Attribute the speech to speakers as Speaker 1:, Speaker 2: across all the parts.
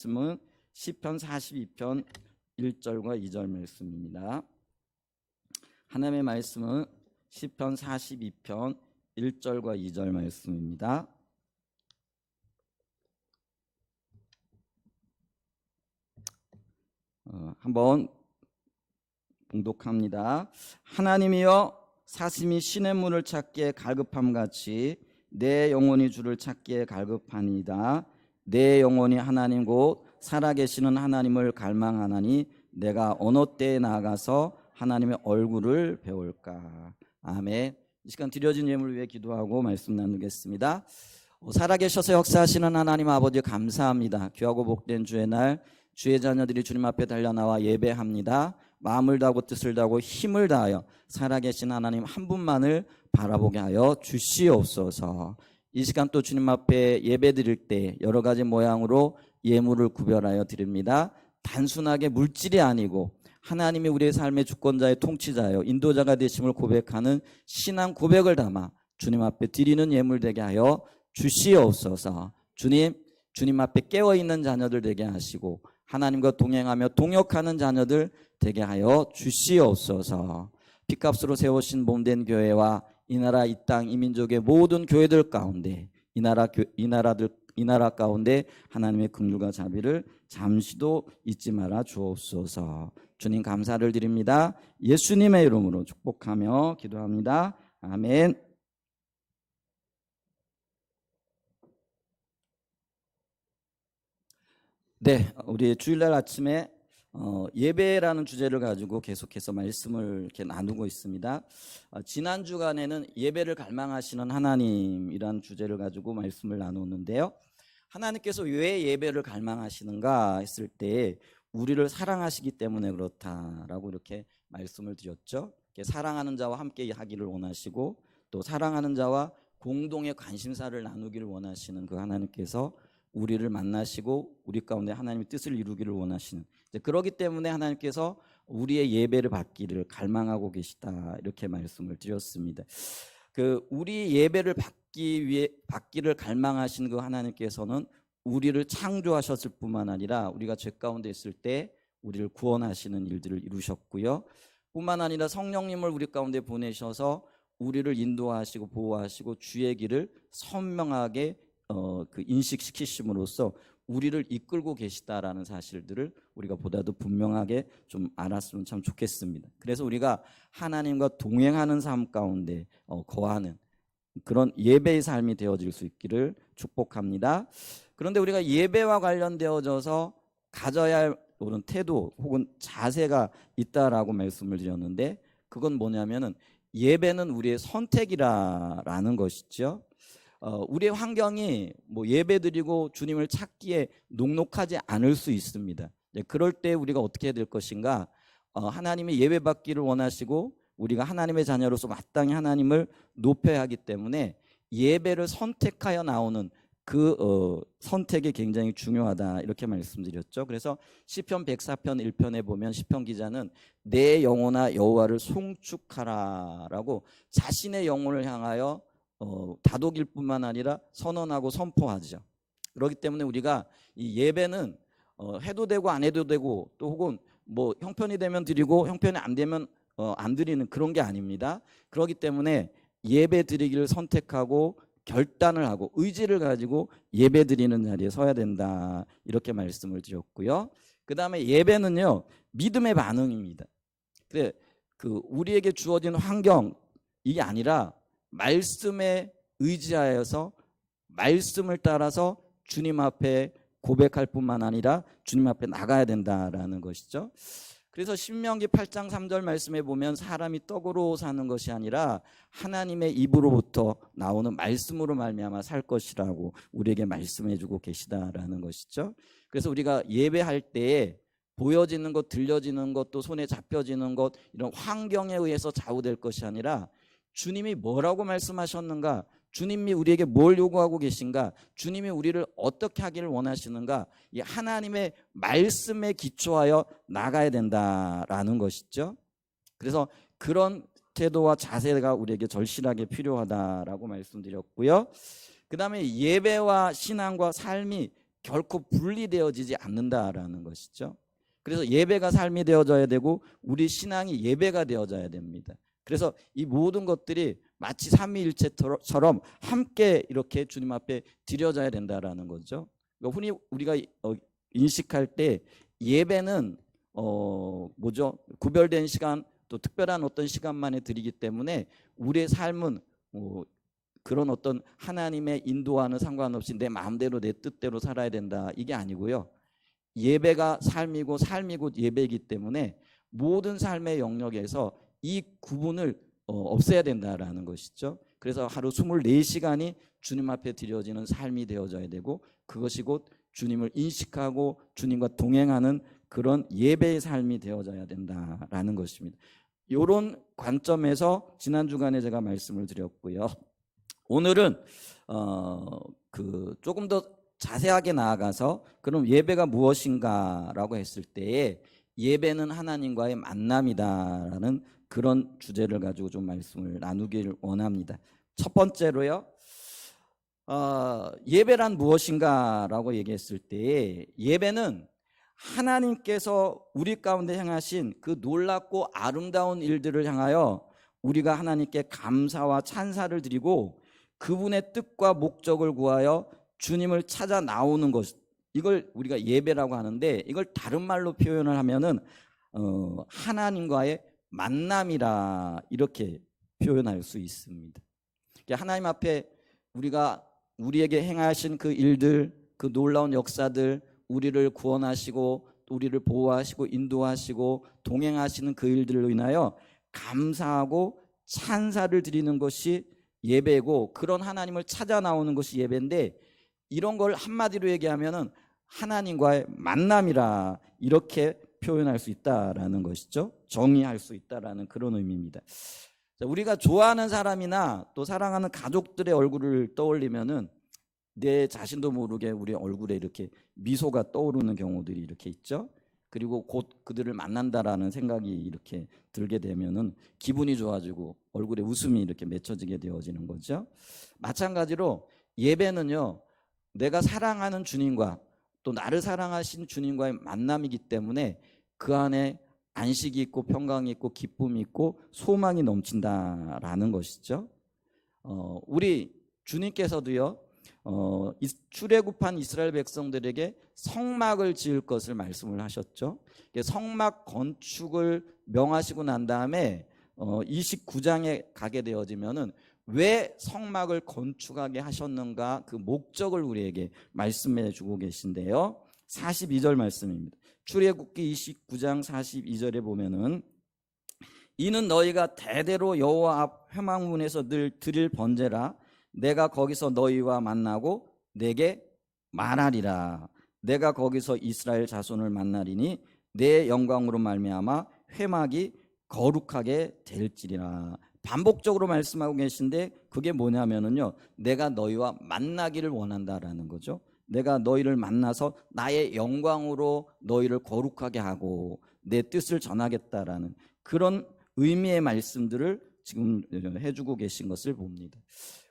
Speaker 1: 말씀은 시편 42편 1절과 2절 말씀입니다. 하나님의 말씀은 시편 42편 1절과 2절 말씀입니다. 한번 봉독합니다. 하나님이여 사슴이 시냇물을 찾기에 갈급함같이 내 영혼이 주를 찾기에 갈급하니이다. 내 영혼이 하나님 곧 살아계시는 하나님을 갈망하나니 내가 어느 때에 나아가서 하나님의 얼굴을 배울까. 아멘. 이 시간 드려진 예물을 위해 기도하고 말씀 나누겠습니다. 살아계셔서 역사하시는 하나님 아버지 감사합니다. 귀하고 복된 주의 날 주의 자녀들이 주님 앞에 달려나와 예배합니다. 마음을 다하고 뜻을 다하고 힘을 다하여 살아계신 하나님 한 분만을 바라보게 하여 주시옵소서. 이 시간 또 주님 앞에 예배 드릴 때 여러 가지 모양으로 예물을 구별하여 드립니다. 단순하게 물질이 아니고 하나님이 우리의 삶의 주권자의 통치자여 인도자가 되심을 고백하는 신앙 고백을 담아 주님 앞에 드리는 예물 되게 하여 주시옵소서. 주님 앞에 깨어있는 자녀들 되게 하시고 하나님과 동행하며 동역하는 자녀들 되게 하여 주시옵소서. 핏값으로 세우신 몸된 교회와 이 나라 이 땅 이 민족의 모든 교회들 가운데 이 나라 가운데 하나님의 긍휼과 자비를 잠시도 잊지 말아 주옵소서. 주님 감사를 드립니다. 예수님의 이름으로 축복하며 기도합니다. 아멘. 네, 우리 주일날 아침에 예배라는 주제를 가지고 계속해서 말씀을 이렇게 나누고 있습니다. 지난 주간에는 예배를 갈망하시는 하나님이라는 주제를 가지고 말씀을 나누었는데요. 하나님께서 왜 예배를 갈망하시는가 했을 때 우리를 사랑하시기 때문에 그렇다라고 이렇게 말씀을 드렸죠. 사랑하는 자와 함께 하기를 원하시고 또 사랑하는 자와 공동의 관심사를 나누기를 원하시는 그 하나님께서 우리를 만나시고 우리 가운데 하나님의 뜻을 이루기를 원하시는, 그렇기 때문에 하나님께서 우리의 예배를 받기를 갈망하고 계시다 이렇게 말씀을 드렸습니다. 우리 예배를 받기를 갈망하신 그 하나님께서는 우리를 창조하셨을 뿐만 아니라 우리가 죄 가운데 있을 때 우리를 구원하시는 일들을 이루셨고요. 뿐만 아니라 성령님을 우리 가운데 보내셔서 우리를 인도하시고 보호하시고 주의 길을 선명하게 인식시키심으로써 우리를 이끌고 계시다라는 사실들을 우리가 보다도 분명하게 좀 알았으면 참 좋겠습니다. 그래서 우리가 하나님과 동행하는 삶 가운데 거하는 그런 예배의 삶이 되어질 수 있기를 축복합니다. 그런데 우리가 예배와 관련되어져서 가져야 할 그런 태도 혹은 자세가 있다라고 말씀을 드렸는데, 그건 뭐냐면은 예배는 우리의 선택이라는 것이죠. 우리의 환경이 예배드리고 주님을 찾기에 녹록하지 않을 수 있습니다. 그럴 때 우리가 어떻게 해야 될 것인가? 하나님이 예배받기를 원하시고 우리가 하나님의 자녀로서 마땅히 하나님을 높여야 하기 때문에 예배를 선택하여 나오는 그 선택이 굉장히 중요하다 이렇게 말씀드렸죠. 그래서 시편 104편 1편에 보면 시편 기자는 내 영혼아 여호와를 송축하라라고 자신의 영혼을 향하여 다독일 뿐만 아니라 선언하고 선포하죠. 그렇기 때문에 우리가 이 예배는 해도 되고 안 해도 되고 또 혹은 형편이 되면 드리고 형편이 안 되면 안 드리는 그런 게 아닙니다. 그렇기 때문에 예배 드리기를 선택하고 결단을 하고 의지를 가지고 예배 드리는 자리에 서야 된다 이렇게 말씀을 드렸고요. 그 다음에 예배는요 믿음의 반응입니다. 그래 우리에게 주어진 환경이 아니라 말씀에 의지하여서 말씀을 따라서 주님 앞에 고백할 뿐만 아니라 주님 앞에 나가야 된다라는 것이죠. 그래서 신명기 8장 3절 말씀에 보면 사람이 떡으로 사는 것이 아니라 하나님의 입으로부터 나오는 말씀으로 말미암아 살 것이라고 우리에게 말씀해 주고 계시다라는 것이죠. 그래서 우리가 예배할 때에 보여지는 것, 들려지는 것, 또 손에 잡혀지는 것, 이런 환경에 의해서 좌우될 것이 아니라 주님이 뭐라고 말씀하셨는가, 주님이 우리에게 뭘 요구하고 계신가, 주님이 우리를 어떻게 하기를 원하시는가, 이 하나님의 말씀에 기초하여 나가야 된다라는 것이죠. 그래서 그런 태도와 자세가 우리에게 절실하게 필요하다라고 말씀드렸고요. 그 다음에 예배와 신앙과 삶이 결코 분리되어지지 않는다라는 것이죠. 그래서 예배가 삶이 되어져야 되고 우리 신앙이 예배가 되어져야 됩니다. 그래서 이 모든 것들이 마치 삼위일체처럼 함께 이렇게 주님 앞에 드려져야 된다라는 거죠. 그러니까 흔히 우리가 인식할 때 예배는 뭐죠? 구별된 시간 또 특별한 어떤 시간만에 드리기 때문에 우리의 삶은 그런 어떤 하나님의 인도와는 상관없이 내 마음대로 내 뜻대로 살아야 된다, 이게 아니고요. 예배가 삶이고 삶이고 예배이기 때문에 모든 삶의 영역에서 이 구분을 없애야 된다라는 것이죠. 그래서 하루 24시간이 주님 앞에 드려지는 삶이 되어져야 되고 그것이 곧 주님을 인식하고 주님과 동행하는 그런 예배의 삶이 되어져야 된다라는 것입니다. 이런 관점에서 지난 주간에 제가 말씀을 드렸고요. 오늘은 조금 더 자세하게 나아가서 그럼 예배가 무엇인가라고 했을 때에 예배는 하나님과의 만남이다라는 그런 주제를 가지고 좀 말씀을 나누기를 원합니다. 첫 번째로요. 예배란 무엇인가라고 얘기했을 때 예배는 하나님께서 우리 가운데 행하신 그 놀랍고 아름다운 일들을 향하여 우리가 하나님께 감사와 찬사를 드리고 그분의 뜻과 목적을 구하여 주님을 찾아 나오는 것, 이걸 우리가 예배라고 하는데 이걸 다른 말로 표현을 하면은 하나님과의 만남이라 이렇게 표현할 수 있습니다. 하나님 앞에 우리가 우리에게 행하신 그 일들, 그 놀라운 역사들, 우리를 구원하시고 우리를 보호하시고 인도하시고 동행하시는 그 일들로 인하여 감사하고 찬사를 드리는 것이 예배고 그런 하나님을 찾아 나오는 것이 예배인데 이런 걸 한마디로 얘기하면은 하나님과의 만남이라 이렇게 표현할 수 있다라는 것이죠. 정의할 수 있다라는 그런 의미입니다. 우리가 좋아하는 사람이나 또 사랑하는 가족들의 얼굴을 떠올리면은 내 자신도 모르게 우리 얼굴에 이렇게 미소가 떠오르는 경우들이 이렇게 있죠. 그리고 곧 그들을 만난다라는 생각이 이렇게 들게 되면은 기분이 좋아지고 얼굴에 웃음이 이렇게 맺혀지게 되어지는 거죠. 마찬가지로 예배는요, 내가 사랑하는 주님과 또 나를 사랑하신 주님과의 만남이기 때문에 그 안에 안식이 있고 평강이 있고 기쁨이 있고 소망이 넘친다라는 것이죠. 우리 주님께서도요, 출애굽한 이스라엘 백성들에게 성막을 지을 것을 말씀을 하셨죠. 성막 건축을 명하시고 난 다음에 29장에 가게 되어지면은 왜 성막을 건축하게 하셨는가 그 목적을 우리에게 말씀해 주고 계신데요. 42절 말씀입니다. 출애굽기 29장 42절에 보면은 이는 너희가 대대로 여호와 앞 회막문에서 늘 드릴 번제라. 내가 거기서 너희와 만나고 내게 말하리라. 내가 거기서 이스라엘 자손을 만나리니 내 영광으로 말미암아 회막이 거룩하게 될지리라. 반복적으로 말씀하고 계신데 그게 뭐냐면은요, 내가 너희와 만나기를 원한다라는 거죠. 내가 너희를 만나서 나의 영광으로 너희를 거룩하게 하고 내 뜻을 전하겠다라는 그런 의미의 말씀들을 지금 해주고 계신 것을 봅니다.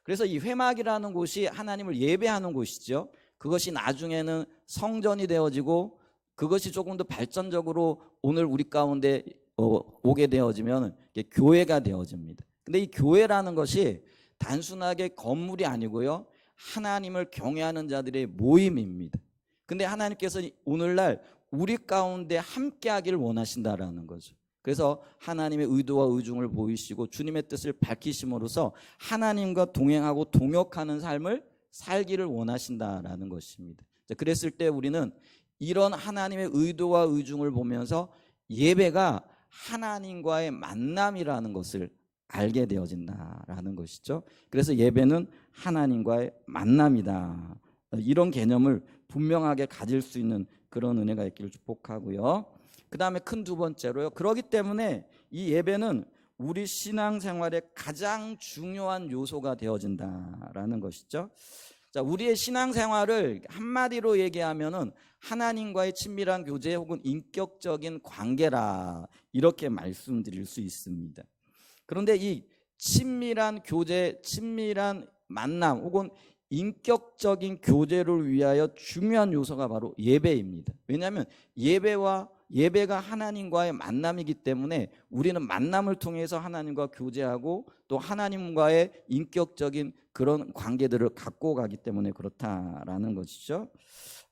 Speaker 1: 그래서 이 회막이라는 곳이 하나님을 예배하는 곳이죠. 그것이 나중에는 성전이 되어지고 그것이 조금 더 발전적으로 오늘 우리 가운데 오게 되어지면 교회가 되어집니다. 근데 이 교회라는 것이 단순하게 건물이 아니고요, 하나님을 경외하는 자들의 모임입니다. 근데 하나님께서 오늘날 우리 가운데 함께 하기를 원하신다라는 거죠. 그래서 하나님의 의도와 의중을 보이시고 주님의 뜻을 밝히심으로써 하나님과 동행하고 동역하는 삶을 살기를 원하신다라는 것입니다. 그랬을 때 우리는 이런 하나님의 의도와 의중을 보면서 예배가 하나님과의 만남이라는 것을 알게 되어진다라는 것이죠. 그래서 예배는 하나님과의 만남이다. 이런 개념을 분명하게 가질 수 있는 그런 은혜가 있기를 축복하고요. 그 다음에 큰 두 번째로요. 그렇기 때문에 이 예배는 우리 신앙생활의 가장 중요한 요소가 되어진다라는 것이죠. 자, 우리의 신앙생활을 한마디로 얘기하면은 하나님과의 친밀한 교제 혹은 인격적인 관계라 이렇게 말씀드릴 수 있습니다. 그런데 이 친밀한 교제, 친밀한 만남 혹은 인격적인 교제를 위하여 중요한 요소가 바로 예배입니다. 왜냐하면 예배가 하나님과의 만남이기 때문에 우리는 만남을 통해서 하나님과 교제하고 또 하나님과의 인격적인 그런 관계들을 갖고 가기 때문에 그렇다라는 것이죠.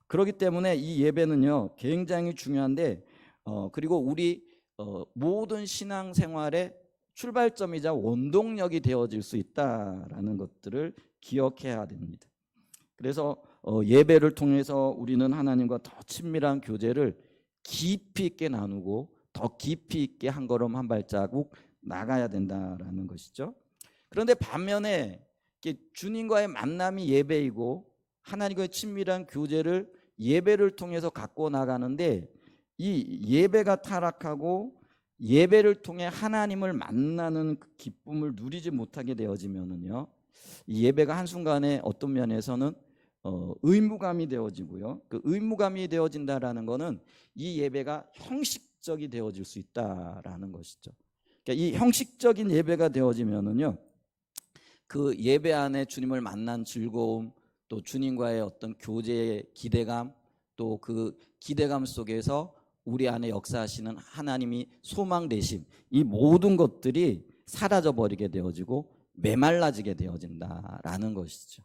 Speaker 1: 그렇기 때문에 이 예배는요 굉장히 중요한데 그리고 우리 모든 신앙생활의 출발점이자 원동력이 되어질 수 있다라는 것들을 기억해야 됩니다. 그래서 예배를 통해서 우리는 하나님과 더 친밀한 교제를 깊이 있게 나누고 더 깊이 있게 한 걸음 한 발자국 나가야 된다라는 것이죠. 그런데 반면에 주님과의 만남이 예배이고 하나님과의 친밀한 교제를 예배를 통해서 갖고 나가는데 이 예배가 타락하고 예배를 통해 하나님을 만나는 그 기쁨을 누리지 못하게 되어지면은요 이 예배가 한순간에 어떤 면에서는 의무감이 되어지고요. 그 의무감이 되어진다라는 것은 이 예배가 형식적이 되어질 수 있다라는 것이죠. 그러니까 이 형식적인 예배가 되어지면은요, 그 예배 안에 주님을 만난 즐거움, 또 주님과의 어떤 교제의 기대감, 또 그 기대감 속에서 우리 안에 역사하시는 하나님이 소망 되심, 이 모든 것들이 사라져 버리게 되어지고 메말라지게 되어진다라는 것이죠.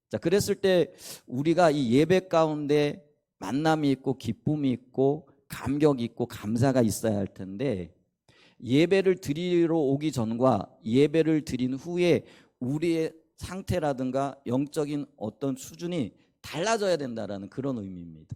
Speaker 1: 자, 그랬을 때 우리가 이 예배 가운데 만남이 있고 기쁨이 있고 감격이 있고 감사가 있어야 할 텐데 예배를 드리러 오기 전과 예배를 드린 후에 우리의 상태라든가 영적인 어떤 수준이 달라져야 된다라는 그런 의미입니다.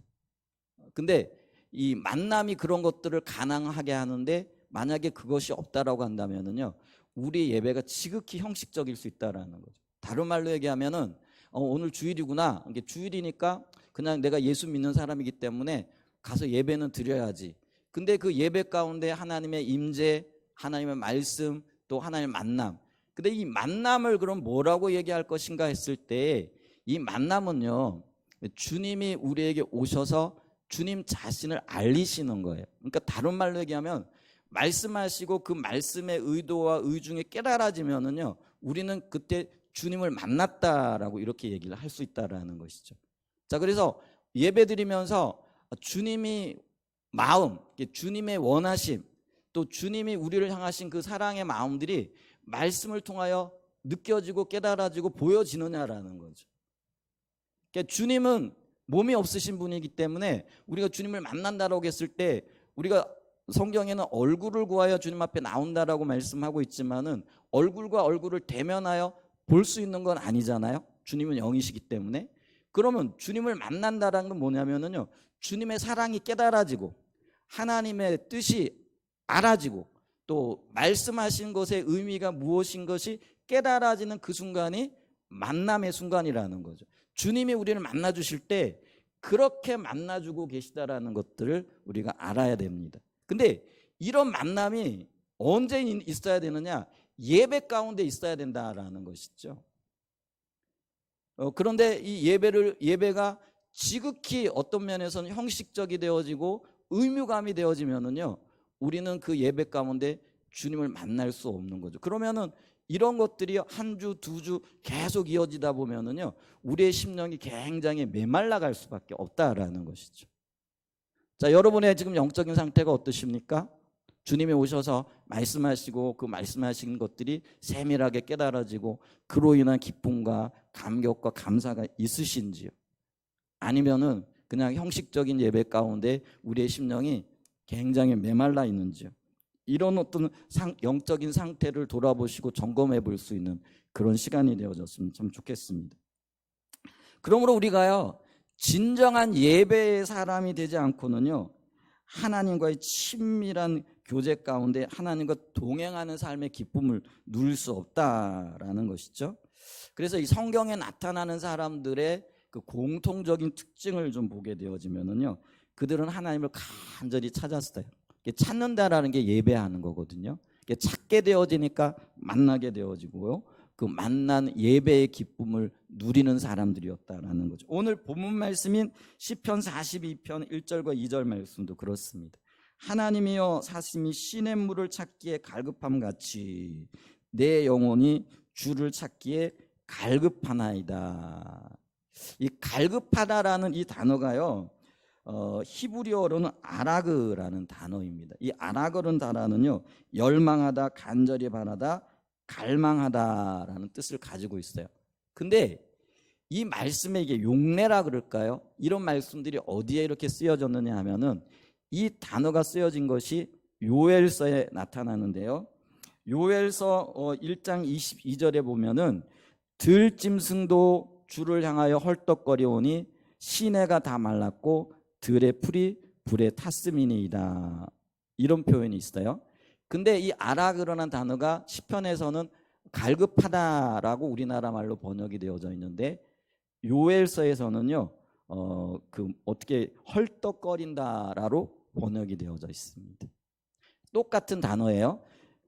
Speaker 1: 근데 이 만남이 그런 것들을 가능하게 하는데 만약에 그것이 없다라고 한다면은요 우리 예배가 지극히 형식적일 수 있다라는 거죠. 다른 말로 얘기하면은 오늘 주일이구나. 이게 주일이니까 그냥 내가 예수 믿는 사람이기 때문에 가서 예배는 드려야지. 근데 그 예배 가운데 하나님의 임재, 하나님의 말씀, 또 하나님의 만남. 근데 이 만남을 그럼 뭐라고 얘기할 것인가 했을 때 이 만남은요 주님이 우리에게 오셔서 주님 자신을 알리시는 거예요. 그러니까 다른 말로 얘기하면 말씀하시고 그 말씀의 의도와 의중이 깨달아지면은요 우리는 그때 주님을 만났다라고 이렇게 얘기를 할 수 있다라는 것이죠. 자, 그래서 예배드리면서 주님이 마음, 주님의 원하심, 또 주님이 우리를 향하신 그 사랑의 마음들이 말씀을 통하여 느껴지고 깨달아지고 보여지느냐라는 거죠. 그러니까 주님은 몸이 없으신 분이기 때문에 우리가 주님을 만난다라고 했을 때 우리가 성경에는 얼굴을 구하여 주님 앞에 나온다라고 말씀하고 있지만은 얼굴과 얼굴을 대면하여 볼 수 있는 건 아니잖아요. 주님은 영이시기 때문에. 그러면 주님을 만난다라는 건 뭐냐면은요 주님의 사랑이 깨달아지고 하나님의 뜻이 알아지고 또 말씀하신 것의 의미가 무엇인 것이 깨달아지는 그 순간이 만남의 순간이라는 거죠. 주님이 우리를 만나 주실 때 그렇게 만나주고 계시다라는 것들을 우리가 알아야 됩니다. 근데 이런 만남이 언제 있어야 되느냐? 예배 가운데 있어야 된다라는 것이죠. 그런데 이 예배가 지극히 어떤 면에서는 형식적이 되어지고 의무감이 되어지면은요 우리는 그 예배 가운데 주님을 만날 수 없는 거죠. 그러면은 이런 것들이 한 주, 두 주 계속 이어지다 보면은요 우리의 심령이 굉장히 메말라 갈 수밖에 없다라는 것이죠. 자, 여러분의 지금 영적인 상태가 어떠십니까? 주님이 오셔서 말씀하시고 그 말씀하신 것들이 세밀하게 깨달아지고 그로 인한 기쁨과 감격과 감사가 있으신지요? 아니면은 그냥 형식적인 예배 가운데 우리의 심령이 굉장히 메말라 있는지요? 이런 어떤 영적인 상태를 돌아보시고 점검해 볼 수 있는 그런 시간이 되어졌으면 참 좋겠습니다. 그러므로 우리가요 진정한 예배의 사람이 되지 않고는요 하나님과의 친밀한 교제 가운데 하나님과 동행하는 삶의 기쁨을 누릴 수 없다라는 것이죠. 그래서 이 성경에 나타나는 사람들의 그 공통적인 특징을 좀 보게 되어지면은요 그들은 하나님을 간절히 찾았어요. 찾는다라는 게 예배하는 거거든요. 찾게 되어지니까 만나게 되어지고요. 그 만난 예배의 기쁨을 누리는 사람들이었다라는 거죠. 오늘 본문 말씀인 시편 42편 1절과 2절 말씀도 그렇습니다. 하나님이여 사심이 시냇물을 찾기에 갈급함 같이 내 영혼이 주를 찾기에 갈급하나이다. 이 갈급하다라는 이 단어가요, 히브리어로는 아라그라는 단어입니다. 이 아라그라는 단어는요, 열망하다, 간절히 바라다, 갈망하다라는 뜻을 가지고 있어요. 근데 이 말씀에 이게 용례라 그럴까요? 이런 말씀들이 어디에 이렇게 쓰여졌느냐 하면은 이 단어가 쓰여진 것이 요엘서에 나타나는데요. 요엘서 1장 22절에 보면은 들짐승도 주를 향하여 헐떡거리오니 시내가 다 말랐고 들의 풀이 불에 탔음이니이다. 이런 표현이 있어요. 근데 이 아라그라는 단어가 시편에서는 갈급하다라고 우리나라 말로 번역이 되어져 있는데 요엘서에서는요, 어떻게 헐떡거린다라로 번역이 되어져 있습니다. 똑같은 단어예요.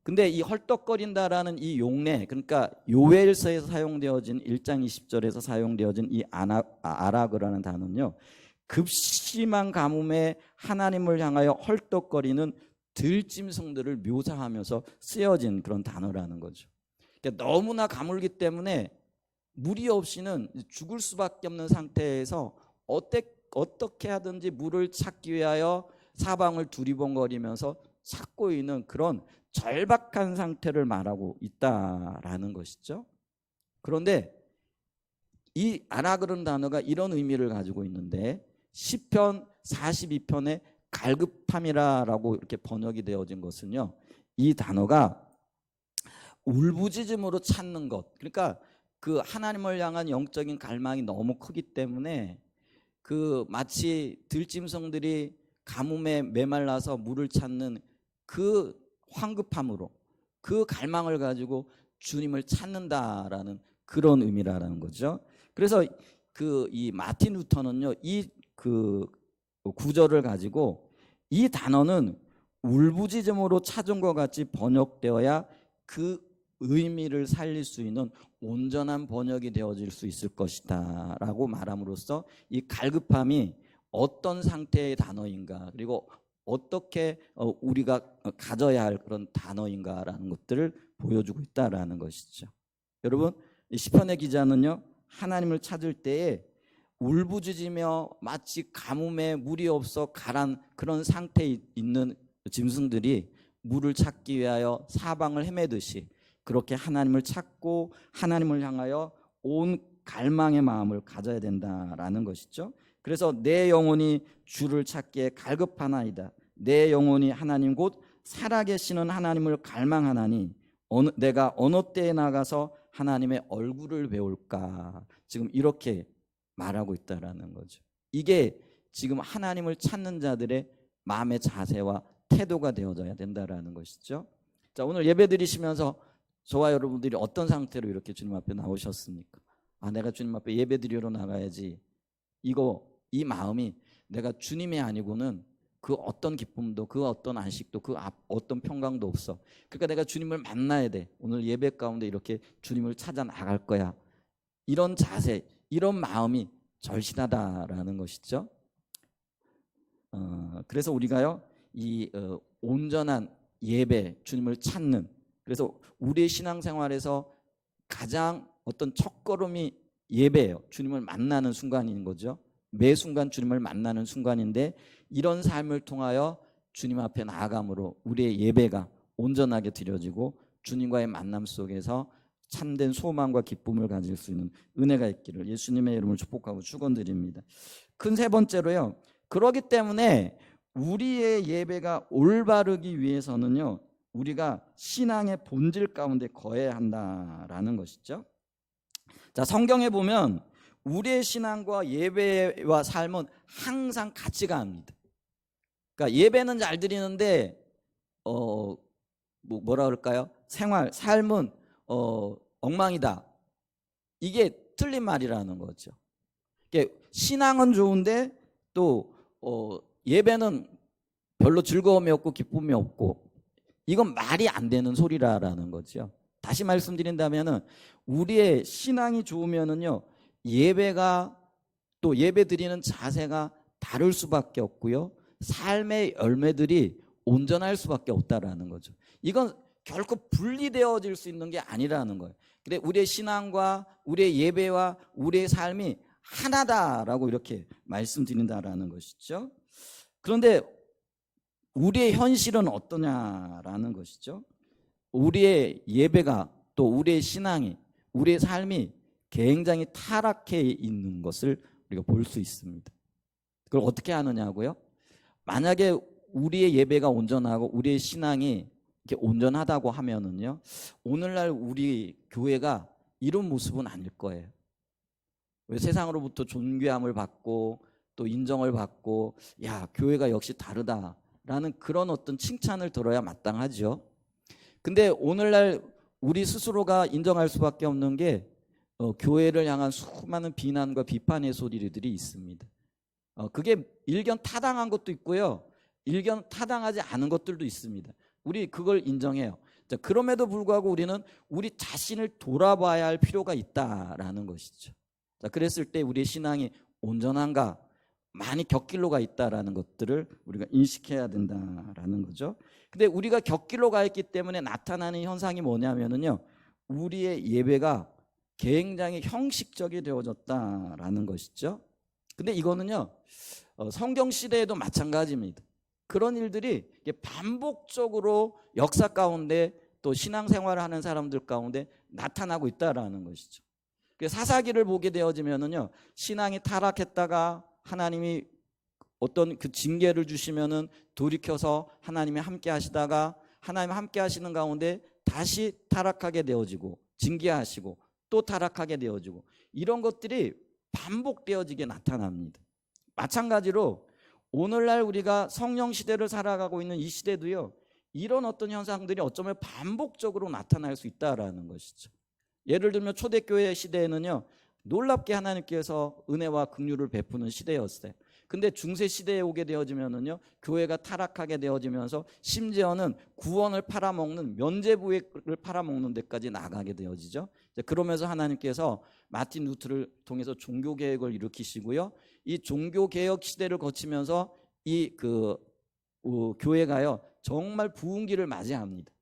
Speaker 1: 근데 이 헐떡거린다라는 이 용례, 그러니까 요엘서에서 사용되어진 1장 20절에서 사용되어진 이 아라그라는 단어는요, 급심한 가뭄에 하나님을 향하여 헐떡거리는 들짐승들을 묘사하면서 쓰여진 그런 단어라는 거죠. 그러니까 너무나 가물기 때문에 물이 없이는 죽을 수밖에 없는 상태에서 어떻게 하든지 물을 찾기 위하여 사방을 두리번거리면서 찾고 있는 그런 절박한 상태를 말하고 있다라는 것이죠. 그런데 이 아라그라는 단어가 이런 의미를 가지고 있는데 시편 42편에 갈급함이라고 이렇게 번역이 되어진 것은요, 이 단어가 울부짖음으로 찾는 것, 그러니까 그 하나님을 향한 영적인 갈망이 너무 크기 때문에 그 마치 들짐승들이 가뭄에 메말라서 물을 찾는 그 황급함으로 그 갈망을 가지고 주님을 찾는다라는 그런 의미라는 거죠. 그래서 이 마틴 루터는요, 이 구절을 가지고 이 단어는 울부짖음으로 찾은 것 같이 번역되어야 그 의미를 살릴 수 있는 온전한 번역이 되어질 수 있을 것이다 라고 말함으로써 이 갈급함이 어떤 상태의 단어인가, 그리고 어떻게 우리가 가져야 할 그런 단어인가라는 것들을 보여주고 있다라는 것이죠. 여러분, 시편의 기자는요, 하나님을 찾을 때에 울부짖으며 마치 가뭄에 물이 없어 가란 그런 상태에 있는 짐승들이 물을 찾기 위하여 사방을 헤매듯이 그렇게 하나님을 찾고 하나님을 향하여 온 갈망의 마음을 가져야 된다라는 것이죠. 그래서 내 영혼이 주를 찾기에 갈급하나이다. 내 영혼이 하나님 곧 살아계시는 하나님을 갈망하나니 내가 어느 때에 나가서 하나님의 얼굴을 배울까. 지금 이렇게 말하고 있다라는 거죠. 이게 지금 하나님을 찾는 자들의 마음의 자세와 태도가 되어져야 된다라는 것이죠. 자, 오늘 예배 드리시면서 저와 여러분들이 어떤 상태로 이렇게 주님 앞에 나오셨습니까? 내가 주님 앞에 예배 드리러 나가야지. 이 마음이 내가 주님이 아니고는 그 어떤 기쁨도 그 어떤 안식도 그 어떤 평강도 없어. 그러니까 내가 주님을 만나야 돼. 오늘 예배 가운데 이렇게 주님을 찾아 나갈 거야. 이런 자세, 이런 마음이 절실하다라는 것이죠. 그래서 우리가요, 이 온전한 예배, 주님을 찾는, 그래서 우리의 신앙생활에서 가장 어떤 첫걸음이 예배예요. 주님을 만나는 순간인 거죠. 매 순간 주님을 만나는 순간인데 이런 삶을 통하여 주님 앞에 나아감으로 우리의 예배가 온전하게 드려지고 주님과의 만남 속에서 참된 소망과 기쁨을 가질 수 있는 은혜가 있기를 예수님의 이름을 축복하고 축원드립니다. 큰 세 번째로요, 그러기 때문에 우리의 예배가 올바르기 위해서는요, 우리가 신앙의 본질 가운데 거해야 한다라는 것이죠. 자, 성경에 보면 우리의 신앙과 예배와 삶은 항상 같이 갑니다. 그러니까 예배는 잘 드리는데 뭐라 그럴까요? 삶은 엉망이다. 이게 틀린 말이라는 거죠. 그러니까 신앙은 좋은데 또 예배는 별로 즐거움이 없고 기쁨이 없고, 이건 말이 안 되는 소리라는 거죠. 다시 말씀드린다면은 우리의 신앙이 좋으면은요, 예배가 또 예배 드리는 자세가 다를 수밖에 없고요, 삶의 열매들이 온전할 수밖에 없다라는 거죠. 이건 결코 분리되어질 수 있는 게 아니라는 거예요. 근데 우리의 신앙과 우리의 예배와 우리의 삶이 하나다라고 이렇게 말씀드린다라는 것이죠. 그런데 우리의 현실은 어떠냐라는 것이죠. 우리의 예배가 또 우리의 신앙이 우리의 삶이 굉장히 타락해 있는 것을 우리가 볼 수 있습니다. 그걸 어떻게 하느냐고요? 만약에 우리의 예배가 온전하고 우리의 신앙이 이렇게 온전하다고 하면은요, 오늘날 우리 교회가 이런 모습은 아닐 거예요. 왜 세상으로부터 존귀함을 받고 또 인정을 받고 야, 교회가 역시 다르다라는 그런 어떤 칭찬을 들어야 마땅하죠. 근데 오늘날 우리 스스로가 인정할 수밖에 없는 게 교회를 향한 수많은 비난과 비판의 소리들이 있습니다. 그게 일견 타당한 것도 있고요, 일견 타당하지 않은 것들도 있습니다. 우리 그걸 인정해요. 자, 그럼에도 불구하고 우리는 우리 자신을 돌아봐야 할 필요가 있다라는 것이죠. 자, 그랬을 때 우리의 신앙이 온전한가, 많이 곁길로 가 있다라는 것들을 우리가 인식해야 된다라는 거죠. 근데 우리가 곁길로 가 있기 때문에 나타나는 현상이 뭐냐면은요, 우리의 예배가 굉장히 형식적이 되어졌다라는 것이죠. 근데 이거는요, 성경 시대에도 마찬가지입니다. 그런 일들이 반복적으로 역사 가운데 또 신앙생활을 하는 사람들 가운데 나타나고 있다라는 것이죠. 사사기를 보게 되어지면은요, 신앙이 타락했다가 하나님이 어떤 그 징계를 주시면은 돌이켜서 하나님이 함께 하시다가 하나님 함께 하시는 가운데 다시 타락하게 되어지고 징계하시고 또 타락하게 되어지고 이런 것들이 반복되어지게 나타납니다. 마찬가지로 오늘날 우리가 성령 시대를 살아가고 있는 이 시대도요, 이런 어떤 현상들이 어쩌면 반복적으로 나타날 수 있다라는 것이죠. 예를 들면 초대교회 시대에는요, 놀랍게 하나님께서 은혜와 긍휼을 베푸는 시대였어요. 근데 중세 시대에 오게 되어지면은요, 교회가 타락하게 되어지면서 심지어는 구원을 팔아먹는 면죄부를 팔아먹는 데까지 나가게 되어지죠. 그러면서 하나님께서 마틴 루트를 통해서 종교 개혁을 일으키시고요, 이 종교 개혁 시대를 거치면서 이 교회가요 정말 부흥기를 맞이합니다.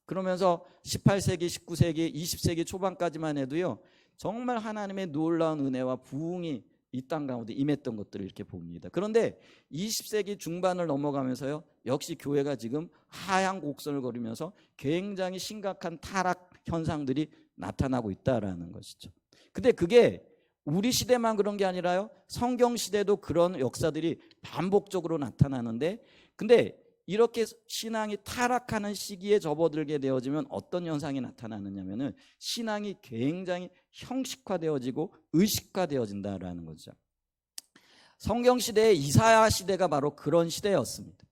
Speaker 1: 그러면서 18세기, 19세기, 20세기 초반까지만 해도요, 정말 하나님의 놀라운 은혜와 부흥이 이 땅 가운데 임했던 것들을 이렇게 봅니다. 그런데 20세기 중반을 넘어가면서요, 역시 교회가 지금 하향 곡선을 거리면서 굉장히 심각한 타락 현상들이 나타나고 있다라는 것이죠. 근데 그게 우리 시대만 그런 게 아니라요, 성경 시대도 그런 역사들이 반복적으로 나타나는데, 근데 이렇게 신앙이 타락하는 시기에 접어들게 되어지면 어떤 현상이 나타나느냐면은 신앙이 굉장히 형식화되어지고 의식화되어진다라는 거죠. 성경 시대의 이사야 시대가 바로 그런 시대였습니다.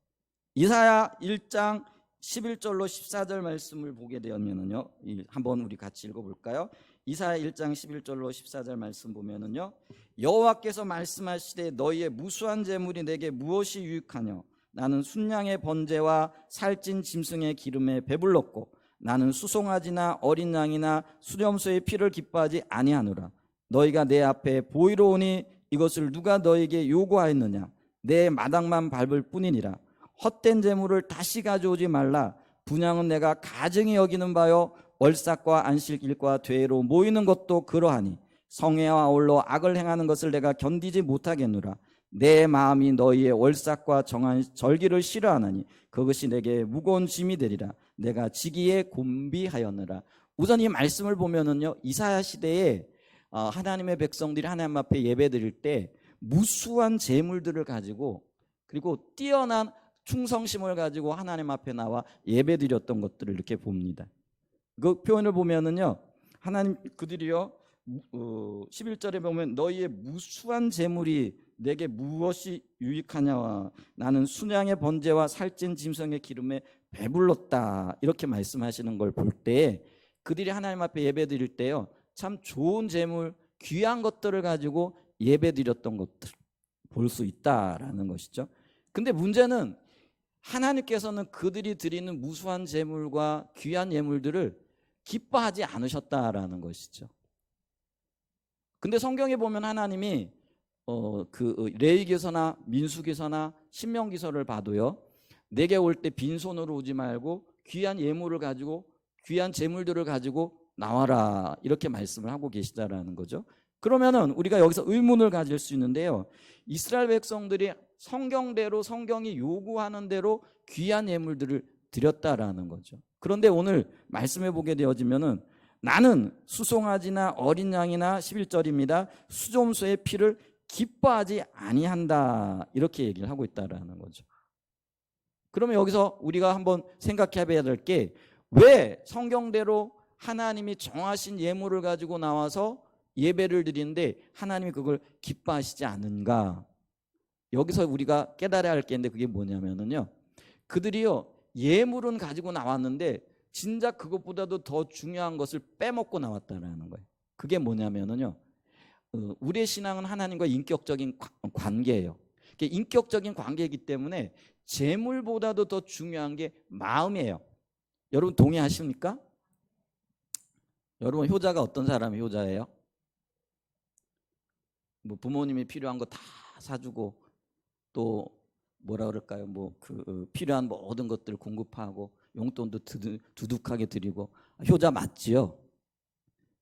Speaker 1: 이사야 1장 11절로 14절 말씀을 보게 되면은요, 한번 우리 같이 읽어볼까요? 이사야 1장 11절로 14절 말씀 보면은요, 여호와께서 말씀하시되 너희의 무수한 재물이 내게 무엇이 유익하뇨? 나는 순양의 번제와 살찐 짐승의 기름에 배불렀고 나는 수송아지나 어린 양이나 수렴소의 피를 기뻐하지 아니하노라. 너희가 내 앞에 보이러 오니 이것을 누가 너에게 요구하였느냐? 내 마당만 밟을 뿐이니라. 헛된 재물을 다시 가져오지 말라. 분향은 내가 가증히 여기는 바요, 월삭과 안식일과 대회로 모이는 것도 그러하니 성회와 아울러 악을 행하는 것을 내가 견디지 못하겠노라. 내 마음이 너희의 월삭과 정한 절기를 싫어하나니 그것이 내게 무거운 짐이 되리라. 내가 지기에 곤비하였느라. 우선 이 말씀을 보면은요, 이사야 시대에 하나님의 백성들이 하나님 앞에 예배드릴 때 무수한 재물들을 가지고 그리고 뛰어난 충성심을 가지고 하나님 앞에 나와 예배드렸던 것들을 이렇게 봅니다. 그 표현을 보면은요, 하나님 그들이요 11절에 보면 너희의 무수한 재물이 내게 무엇이 유익하냐와 나는 순양의 번제와 살찐 짐승의 기름에 배불렀다, 이렇게 말씀하시는 걸 볼 때 그들이 하나님 앞에 예배드릴 때요, 참 좋은 재물, 귀한 것들을 가지고 예배드렸던 것들 볼 수 있다라는 것이죠. 근데 문제는 하나님께서는 그들이 드리는 무수한 재물과 귀한 예물들을 기뻐하지 않으셨다라는 것이죠. 근데 성경에 보면 하나님이 레위기서나 민수기서나 신명기서를 봐도요, 내게 올 때 빈손으로 오지 말고 귀한 예물을 가지고 귀한 재물들을 가지고 나와라 이렇게 말씀을 하고 계시다라는 거죠. 그러면은 우리가 여기서 의문을 가질 수 있는데요. 이스라엘 백성들이 성경대로 성경이 요구하는 대로 귀한 예물들을 드렸다라는 거죠. 그런데 오늘 말씀해 보게 되어지면은 나는 수송아지나 어린 양이나 11절입니다. 수좀소의 피를 기뻐하지 아니한다 이렇게 얘기를 하고 있다라는 거죠. 그러면 여기서 우리가 한번 생각해 봐야 될 게 왜 성경대로 하나님이 정하신 예물을 가지고 나와서 예배를 드리는데 하나님이 그걸 기뻐하시지 않은가? 여기서 우리가 깨달아야 할 게 있는데 그게 뭐냐면요. 그들이요 예물은 가지고 나왔는데 진작 그것보다도 더 중요한 것을 빼먹고 나왔다는 거예요. 그게 뭐냐면요. 우리의 신앙은 하나님과 인격적인 관계예요. 인격적인 관계이기 때문에 재물보다도 더 중요한 게 마음이에요. 여러분 동의하십니까? 여러분 효자가 어떤 사람이 효자예요? 뭐 부모님이 필요한 거 다 사주고 또 뭐라 그럴까요? 뭐 그 필요한 모든 것들을 공급하고 용돈도 두둑하게 드리고 효자 맞지요?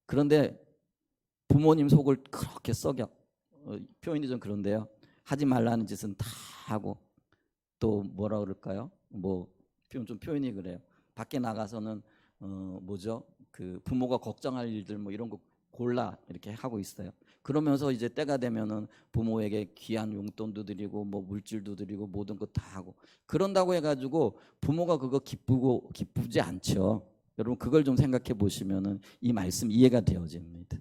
Speaker 1: 그런데 부모님 속을 그렇게 썩여 표현이 좀 그런데요. 하지 말라는 짓은 다 하고 또 뭐라 그럴까요? 뭐 표현이 그래요. 밖에 나가서는 뭐죠? 그 부모가 걱정할 일들 뭐 이런 거 골라 이렇게 하고 있어요. 그러면서 이제 때가 되면은 부모에게 귀한 용돈도 드리고 뭐 물질도 드리고 모든 거 다 하고 그런다고 해가지고 부모가 그거 기쁘지 않죠. 여러분 그걸 좀 생각해 보시면은 이 말씀 이해가 되어집니다.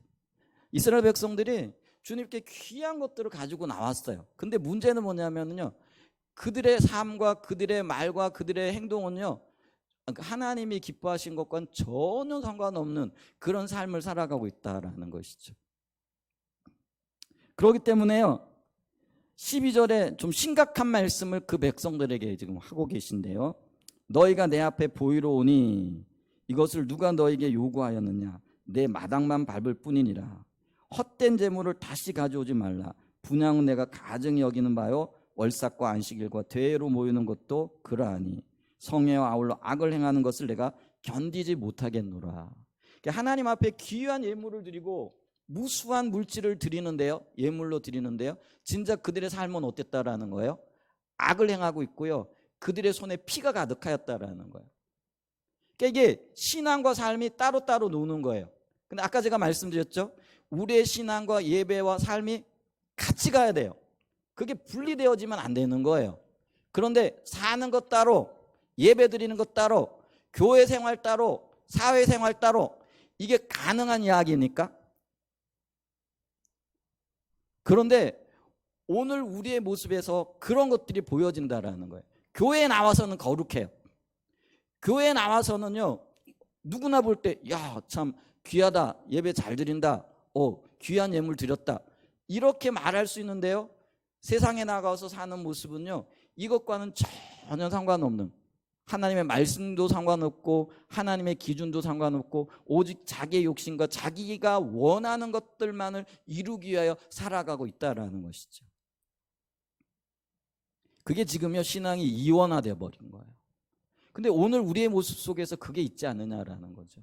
Speaker 1: 이스라엘 백성들이 주님께 귀한 것들을 가지고 나왔어요. 근데 문제는 뭐냐면요. 그들의 삶과 그들의 말과 그들의 행동은요. 하나님이 기뻐하신 것과는 전혀 상관없는 그런 삶을 살아가고 있다라는 것이죠. 그렇기 때문에요. 12절에 좀 심각한 말씀을 그 백성들에게 지금 하고 계신데요. 너희가 내 앞에 보이러 오니 이것을 누가 너에게 요구하였느냐? 내 마당만 밟을 뿐이니라. 헛된 재물을 다시 가져오지 말라. 분양은 내가 가증히 여기는 바요. 월삭과 안식일과 대회로 모이는 것도 그러하니 성회와 아울러 악을 행하는 것을 내가 견디지 못하겠노라. 하나님 앞에 귀한 예물을 드리고 무수한 물질을 드리는데요. 예물로 드리는데요. 진짜 그들의 삶은 어땠다라는 거예요? 악을 행하고 있고요. 그들의 손에 피가 가득하였다라는 거예요. 그러니까 이게 신앙과 삶이 따로따로 노는 거예요. 근데 아까 제가 말씀드렸죠. 우리의 신앙과 예배와 삶이 같이 가야 돼요. 그게 분리되어지면 안 되는 거예요. 그런데 사는 것 따로, 예배 드리는 것 따로, 교회 생활 따로, 사회 생활 따로 이게 가능한 이야기입니까? 그런데 오늘 우리의 모습에서 그런 것들이 보여진다라는 거예요. 교회에 나와서는 거룩해요. 교회에 나와서는요. 누구나 볼 때 야, 참 귀하다. 예배 잘 드린다. 귀한 예물 드렸다. 이렇게 말할 수 있는데요. 세상에 나가서 사는 모습은요. 이것과는 전혀 상관없는 하나님의 말씀도 상관없고 하나님의 기준도 상관없고 오직 자기의 욕심과 자기가 원하는 것들만을 이루기 위하여 살아가고 있다라는 것이죠. 그게 지금요 신앙이 이원화되어 버린 거예요. 근데 오늘 우리의 모습 속에서 그게 있지 않느냐라는 거죠.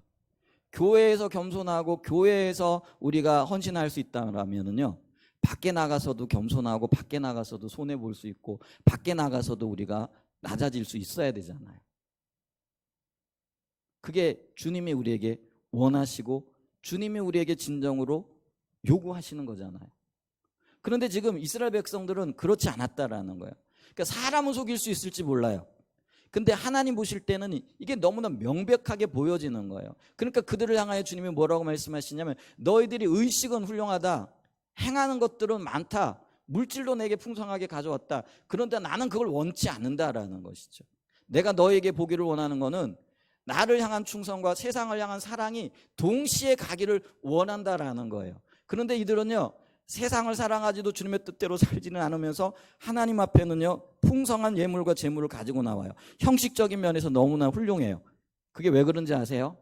Speaker 1: 교회에서 겸손하고 교회에서 우리가 헌신할 수 있다면은요 밖에 나가서도 겸손하고 밖에 나가서도 손해 볼 수 있고 밖에 나가서도 우리가 낮아질 수 있어야 되잖아요. 그게 주님이 우리에게 원하시고 주님이 우리에게 진정으로 요구하시는 거잖아요. 그런데 지금 이스라엘 백성들은 그렇지 않았다라는 거예요. 그러니까 사람은 속일 수 있을지 몰라요. 근데 하나님 보실 때는 이게 너무나 명백하게 보여지는 거예요. 그러니까 그들을 향하여 주님이 뭐라고 말씀하시냐면 너희들이 의식은 훌륭하다. 행하는 것들은 많다. 물질도 내게 풍성하게 가져왔다. 그런데 나는 그걸 원치 않는다라는 것이죠. 내가 너에게 보기를 원하는 거는 나를 향한 충성과 세상을 향한 사랑이 동시에 가기를 원한다라는 거예요. 그런데 이들은요. 세상을 사랑하지도 주님의 뜻대로 살지는 않으면서 하나님 앞에는요. 풍성한 예물과 재물을 가지고 나와요. 형식적인 면에서 너무나 훌륭해요. 그게 왜 그런지 아세요?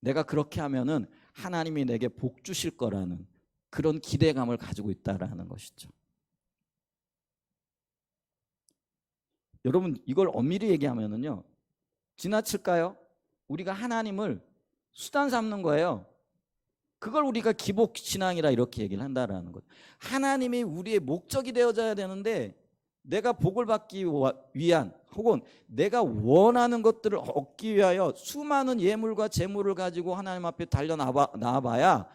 Speaker 1: 내가 그렇게 하면은 하나님이 내게 복 주실 거라는 그런 기대감을 가지고 있다라는 것이죠. 여러분 이걸 엄밀히 얘기하면은요. 지나칠까요? 우리가 하나님을 수단 삼는 거예요. 그걸 우리가 기복 신앙이라 이렇게 얘기를 한다라는 거죠. 하나님이 우리의 목적이 되어져야 되는데 내가 복을 받기 위한 혹은 내가 원하는 것들을 얻기 위하여 수많은 예물과 재물을 가지고 하나님 앞에 달려 나와봐야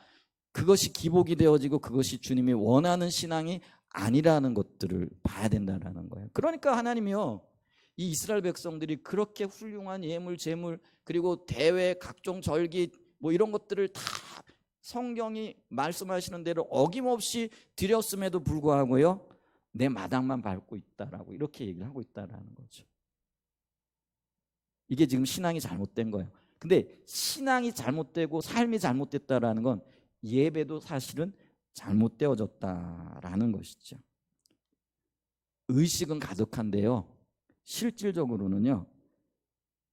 Speaker 1: 그것이 기복이 되어지고 그것이 주님이 원하는 신앙이 아니라는 것들을 봐야 된다는 거예요. 그러니까 하나님이요, 이 이스라엘 백성들이 그렇게 훌륭한 예물, 재물, 그리고 대회, 각종 절기 뭐 이런 것들을 다 성경이 말씀하시는 대로 어김없이 드렸음에도 불구하고요, 내 마당만 밟고 있다라고 이렇게 얘기를 하고 있다라는 거죠. 이게 지금 신앙이 잘못된 거예요. 근데 신앙이 잘못되고 삶이 잘못됐다라는 건 예배도 사실은 잘못되어졌다라는 것이죠. 의식은 가득한데요, 실질적으로는요,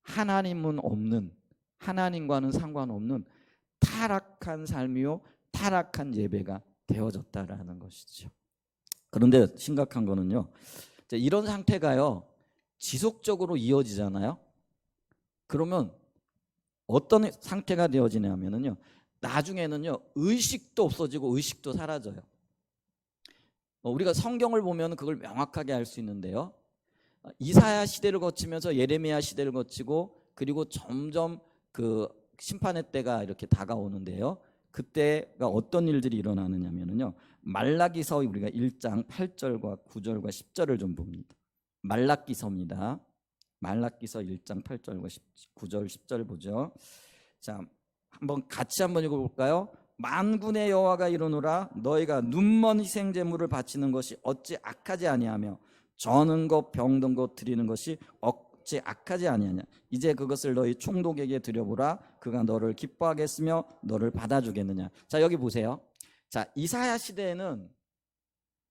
Speaker 1: 하나님은 없는, 하나님과는 상관없는 타락한 삶이요, 타락한 예배가 되어졌다라는 것이죠. 그런데 심각한 거는요, 이런 상태가요 지속적으로 이어지잖아요. 그러면 어떤 상태가 되어지냐면요, 나중에는요 의식도 없어지고 의식도 사라져요. 우리가 성경을 보면 그걸 명확하게 알 수 있는데요, 이사야 시대를 거치면서 예레미야 시대를 거치고 그리고 점점 그 심판의 때가 이렇게 다가오는데요, 그때가 어떤 일들이 일어나느냐면요, 말라기서 우리가 1장 8절과 9절과 10절을 좀 봅니다. 말라기서입니다. 말라기서 1장 8절과 9절 10절 보죠. 자, 같이 한번 읽어볼까요? 만군의 여호와가 이르노라, 너희가 눈먼 희생 제물을 바치는 것이 어찌 악하지 아니하며 저는 것 병든 것 드리는 것이 어찌 악하지 아니하냐. 이제 그것을 너희 총독에게 드려보라. 그가 너를 기뻐하겠으며 너를 받아주겠느냐. 자, 여기 보세요. 자, 이사야 시대에는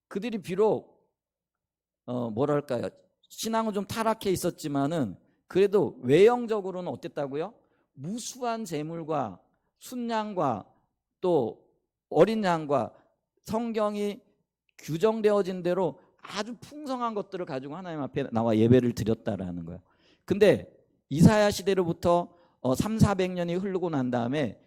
Speaker 1: 그들이 비록 뭐랄까요, 신앙은 좀 타락해 있었지만은 그래도 외형적으로는 어땠다고요? 무수한 재물과 순양과 또 어린 양과 성경이 규정되어진 대로 아주 풍성한 것들을 가지고 하나님 앞에 나와 예배를 드렸다라는 거예요. 근데 이사야 시대로부터 300~400년이 흐르고 난 다음에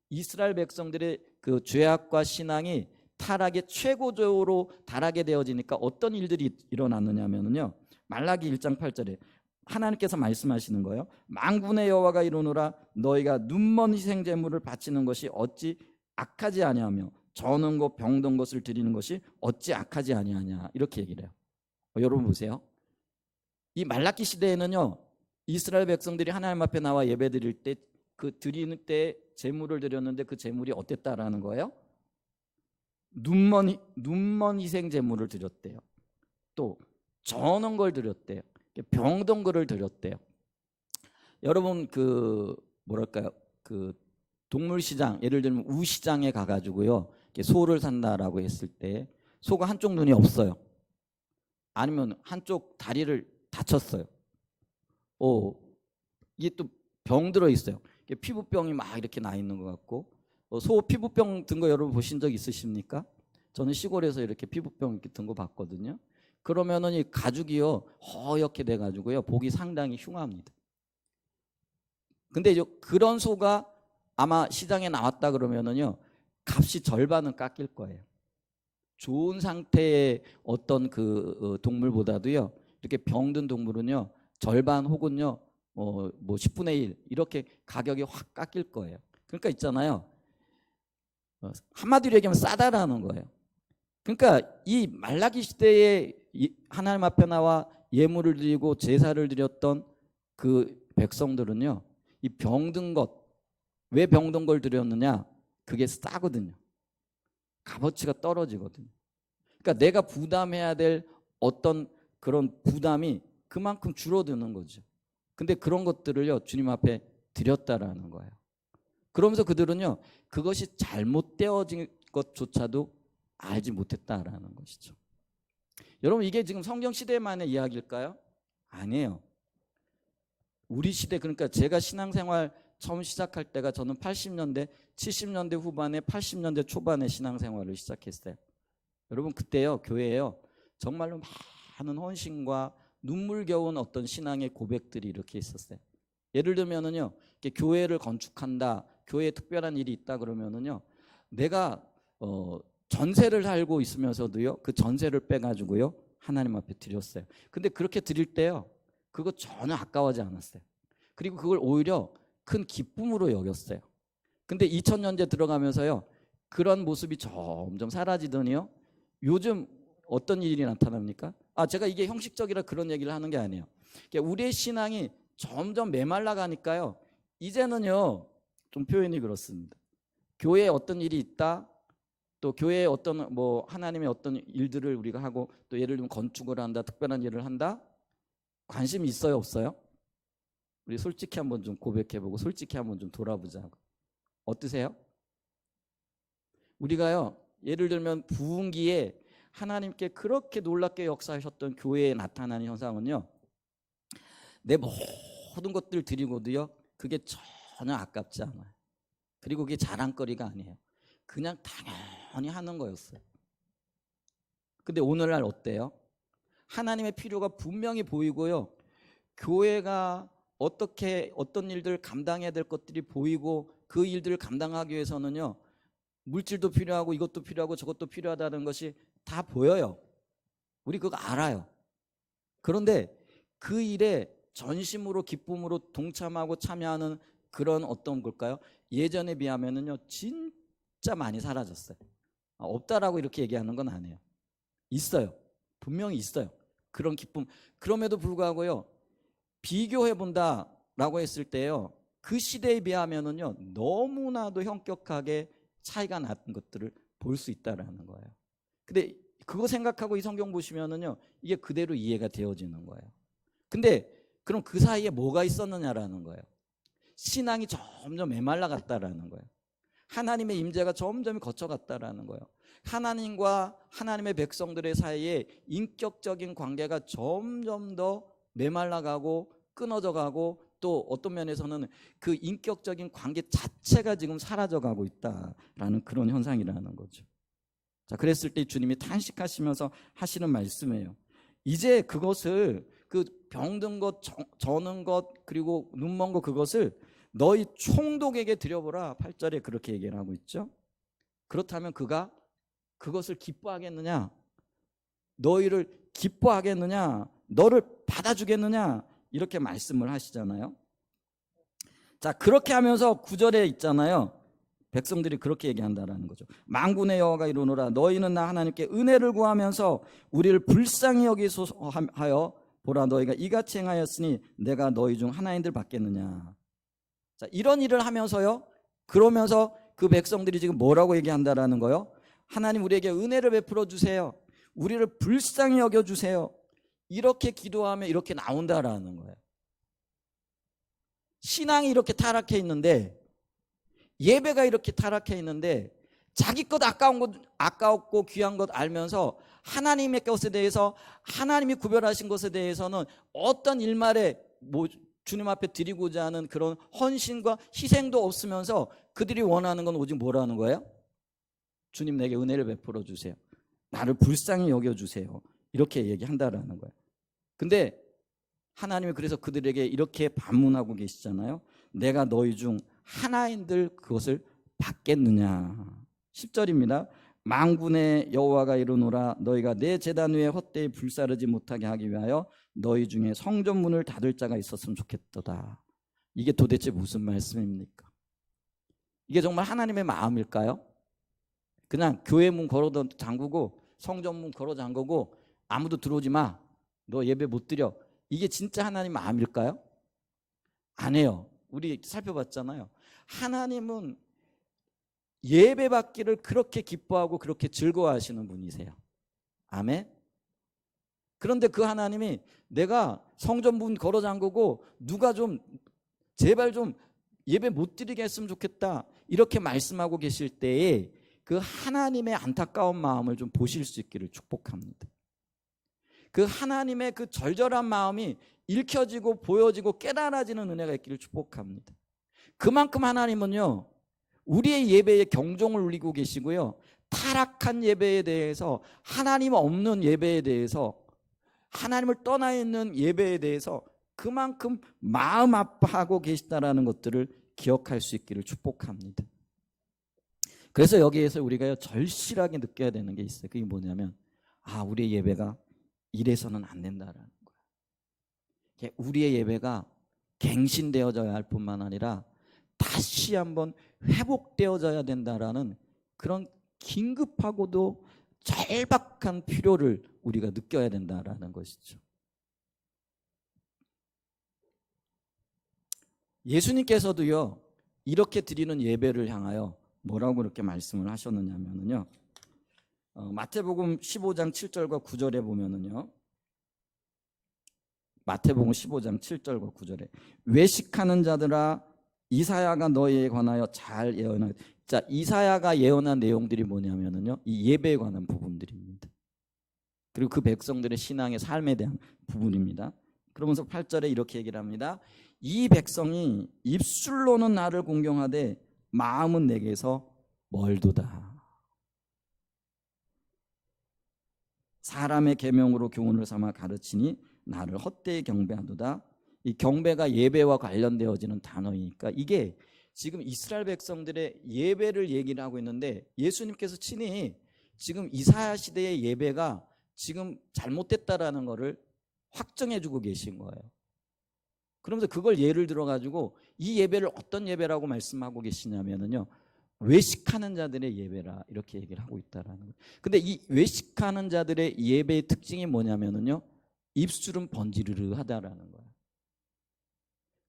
Speaker 1: 이스라엘 백성들의 그 죄악과 신앙이 타락의 최고조로 달하게 되어지니까 어떤 일들이 일어났느냐면요, 말라기 1장 8절에 하나님께서 말씀하시는 거예요. 만군의 여호와가 이르노라, 너희가 눈먼 희생 제물을 바치는 것이 어찌 악하지 아니하며 저는 것 병든 것을 드리는 것이 어찌 악하지 아니하냐, 이렇게 얘기를 해요. 여러분 보세요. 이 말라기 시대에는요, 이스라엘 백성들이 하나님 앞에 나와 예배 드릴 때 그 드리는 때 제물을 드렸는데 그 제물이 어땠다라는 거예요? 눈먼 희생 제물을 드렸대요. 또 저는 걸 드렸대요. 병든 거를 드렸대요. 여러분 그 뭐랄까요, 그 동물시장, 예를 들면 우시장에 가가지고요, 소를 산다라고 했을 때 소가 한쪽 눈이 없어요. 아니면 한쪽 다리를 다쳤어요. 이게 또 병들어 있어요. 피부병이 막 이렇게 나 있는 것 같고, 소 피부병 든 거 여러분 보신 적 있으십니까? 저는 시골에서 이렇게 피부병 이렇게 든 거 봤거든요. 그러면은 이 가죽이요 허옇게 돼 가지고요 보기 상당히 흉합니다. 근데 이제 그런 소가 아마 시장에 나왔다 그러면은요 값이 절반은 깎일 거예요. 좋은 상태의 어떤 그 동물보다도요 이렇게 병든 동물은요 절반 혹은요 뭐 10분의 1 이렇게 가격이 확 깎일 거예요. 그러니까 있잖아요, 한마디로 얘기하면 싸다라는 거예요. 그러니까 이 말라기 시대에 하나님 앞에 나와 예물을 드리고 제사를 드렸던 그 백성들은요, 이 병든 것, 왜 병든 걸 드렸느냐, 그게 싸거든요. 값어치가 떨어지거든요. 그러니까 내가 부담해야 될 어떤 그런 부담이 그만큼 줄어드는 거죠. 근데 그런 것들을요 주님 앞에 드렸다라는 거예요. 그러면서 그들은요 그것이 잘못되어진 것조차도 알지 못했다라는 것이죠. 여러분, 이게 지금 성경 시대만의 이야기일까요? 아니에요. 우리 시대, 그러니까 제가 신앙생활 처음 시작할 때가 저는 80년대 70년대 후반에 80년대 초반에 신앙생활을 시작했어요. 여러분, 그때요 교회에요 정말로 많은 헌신과 눈물겨운 어떤 신앙의 고백들이 이렇게 있었어요. 예를 들면은요, 이렇게 교회를 건축한다, 교회에 특별한 일이 있다 그러면은요, 내가 전세를 살고 있으면서도요, 그 전세를 빼가지고요, 하나님 앞에 드렸어요. 근데 그렇게 드릴 때요, 그거 전혀 아까워하지 않았어요. 그리고 그걸 오히려 큰 기쁨으로 여겼어요. 근데 2000년대 들어가면서요, 그런 모습이 점점 사라지더니요, 요즘 어떤 일이 나타납니까? 제가 이게 형식적이라 그런 얘기를 하는 게 아니에요. 우리의 신앙이 점점 메말라 가니까요, 이제는요, 좀 표현이 그렇습니다. 교회에 어떤 일이 있다, 또 교회에 어떤 뭐 하나님의 어떤 일들을 우리가 하고, 또 예를 들면 건축을 한다, 특별한 일을 한다, 관심이 있어요, 없어요? 우리 솔직히 한번 좀 고백해보고 솔직히 한번 좀 돌아보자고. 어떠세요? 우리가요, 예를 들면 부흥기에 하나님께 그렇게 놀랍게 역사하셨던 교회에 나타나는 현상은요, 내 모든 것들 드리고도요, 그게 전혀 아깝지 않아요. 그리고 그게 자랑거리가 아니에요. 그냥 당연히 하는 거였어요. 근데 오늘날 어때요? 하나님의 필요가 분명히 보이고요, 교회가 어떻게 어떤 일들을 감당해야 될 것들이 보이고, 그 일들을 감당하기 위해서는요, 물질도 필요하고 이것도 필요하고 저것도 필요하다는 것이 다 보여요. 우리 그거 알아요. 그런데 그 일에 전심으로 기쁨으로 동참하고 참여하는 그런 어떤 걸까요? 예전에 비하면은요, 진짜 많이 사라졌어요. 없다라고 이렇게 얘기하는 건 아니에요. 있어요. 분명히 있어요. 그런 기쁨. 그럼에도 불구하고요, 비교해 본다라고 했을 때요, 그 시대에 비하면은요, 너무나도 현격하게 차이가 나는 것들을 볼 수 있다라는 거예요. 근데 그거 생각하고 이 성경 보시면은요, 이게 그대로 이해가 되어지는 거예요. 근데 그럼 그 사이에 뭐가 있었느냐라는 거예요. 신앙이 점점 메말라 갔다라는 거예요. 하나님의 임재가 점점 거쳐갔다라는 거예요. 하나님과 하나님의 백성들의 사이에 인격적인 관계가 점점 더 메말라가고 끊어져가고, 또 어떤 면에서는 그 인격적인 관계 자체가 지금 사라져가고 있다라는 그런 현상이라는 거죠. 자, 그랬을 때 주님이 탄식하시면서 하시는 말씀이에요. 이제 그것을, 그 병든 것, 저는 것, 그리고 눈먼 것, 그것을 너희 총독에게 드려보라. 8절에 그렇게 얘기를 하고 있죠. 그렇다면 그가 그것을 기뻐하겠느냐? 너희를 기뻐하겠느냐? 너를 받아주겠느냐? 이렇게 말씀을 하시잖아요. 자, 그렇게 하면서 9절에 있잖아요, 백성들이 그렇게 얘기한다라는 거죠. 만군의 여호와가 이르노라, 너희는 나 하나님께 은혜를 구하면서 우리를 불쌍히 여기소서 하여 보라, 너희가 이같이 행하였으니 내가 너희 중 하나인들 받겠느냐. 자, 이런 일을 하면서요, 그러면서 그 백성들이 지금 뭐라고 얘기한다라는 거예요? 하나님, 우리에게 은혜를 베풀어 주세요. 우리를 불쌍히 여겨 주세요. 이렇게 기도하면 이렇게 나온다라는 거예요. 신앙이 이렇게 타락해 있는데, 예배가 이렇게 타락해 있는데, 자기 것 아까웠고 귀한 것 알면서 하나님의 것에 대해서, 하나님이 구별하신 것에 대해서는 어떤 일말에 주님 앞에 드리고자 하는 그런 헌신과 희생도 없으면서 그들이 원하는 건 오직 뭐라는 거예요? 주님, 내게 은혜를 베풀어 주세요. 나를 불쌍히 여겨주세요. 이렇게 얘기한다라는 거예요. 근데 하나님이 그래서 그들에게 이렇게 반문하고 계시잖아요. 내가 너희 중 하나인들 그것을 받겠느냐. 10절입니다. 만군의 여호와가 이르노라, 너희가 내 제단 위에 헛되이 불사르지 못하게 하기 위하여 너희 중에 성전문을 닫을 자가 있었으면 좋겠도다. 이게 도대체 무슨 말씀입니까? 이게 정말 하나님의 마음일까요? 그냥 교회 문 걸어 잠그고 성전 문 걸어 잠그고 아무도 들어오지 마, 너 예배 못 드려, 이게 진짜 하나님 마음일까요? 아니에요. 우리 살펴봤잖아요. 하나님은 예배 받기를 그렇게 기뻐하고 그렇게 즐거워하시는 분이세요. 아멘. 그런데 그 하나님이 내가 성전 문 걸어 잠그고 누가 좀 제발 좀 예배 못 드리게 했으면 좋겠다, 이렇게 말씀하고 계실 때에 그 하나님의 안타까운 마음을 좀 보실 수 있기를 축복합니다. 그 하나님의 그 절절한 마음이 읽혀지고 보여지고 깨달아지는 은혜가 있기를 축복합니다. 그만큼 하나님은요, 우리의 예배에 경종을 울리고 계시고요, 타락한 예배에 대해서, 하나님 없는 예배에 대해서, 하나님을 떠나 있는 예배에 대해서 그만큼 마음 아파하고 계시다라는 것들을 기억할 수 있기를 축복합니다. 그래서 여기에서 우리가 절실하게 느껴야 되는 게 있어요. 그게 뭐냐면 우리의 예배가 이래서는 안 된다라는 거예요. 우리의 예배가 갱신되어져야 할 뿐만 아니라 다시 한번 회복되어져야 된다라는 그런 긴급하고도 절박한 필요를 우리가 느껴야 된다라는 것이죠. 예수님께서도요, 이렇게 드리는 예배를 향하여 뭐라고 그렇게 말씀을 하셨느냐면요, 마태복음 15장 7절과 9절에 보면은요, 마태복음 15장 7절과 9절에 외식하는 자들아 이사야가 너희에 관하여 잘 예언하여. 자, 이사야가 예언한 내용들이 뭐냐면은요, 이 예배에 관한 부분들입니다. 그리고 그 백성들의 신앙의 삶에 대한 부분입니다. 그러면서 8절에 이렇게 얘기를 합니다. 이 백성이 입술로는 나를 공경하되 마음은 내게서 멀도다. 사람의 계명으로 교훈을 삼아 가르치니 나를 헛되이 경배하도다. 이 경배가 예배와 관련되어지는 단어이니까 이게 지금 이스라엘 백성들의 예배를 얘기를 하고 있는데, 예수님께서 친히 지금 이사야 시대의 예배가 지금 잘못됐다라는 것을 확정해주고 계신 거예요. 그러면서 그걸 예를 들어가지고 이 예배를 어떤 예배라고 말씀하고 계시냐면요, 외식하는 자들의 예배라 이렇게 얘기를 하고 있다라는 거예요. 근데 이 외식하는 자들의 예배의 특징이 뭐냐면요, 입술은 번지르르 하다라는 거예요.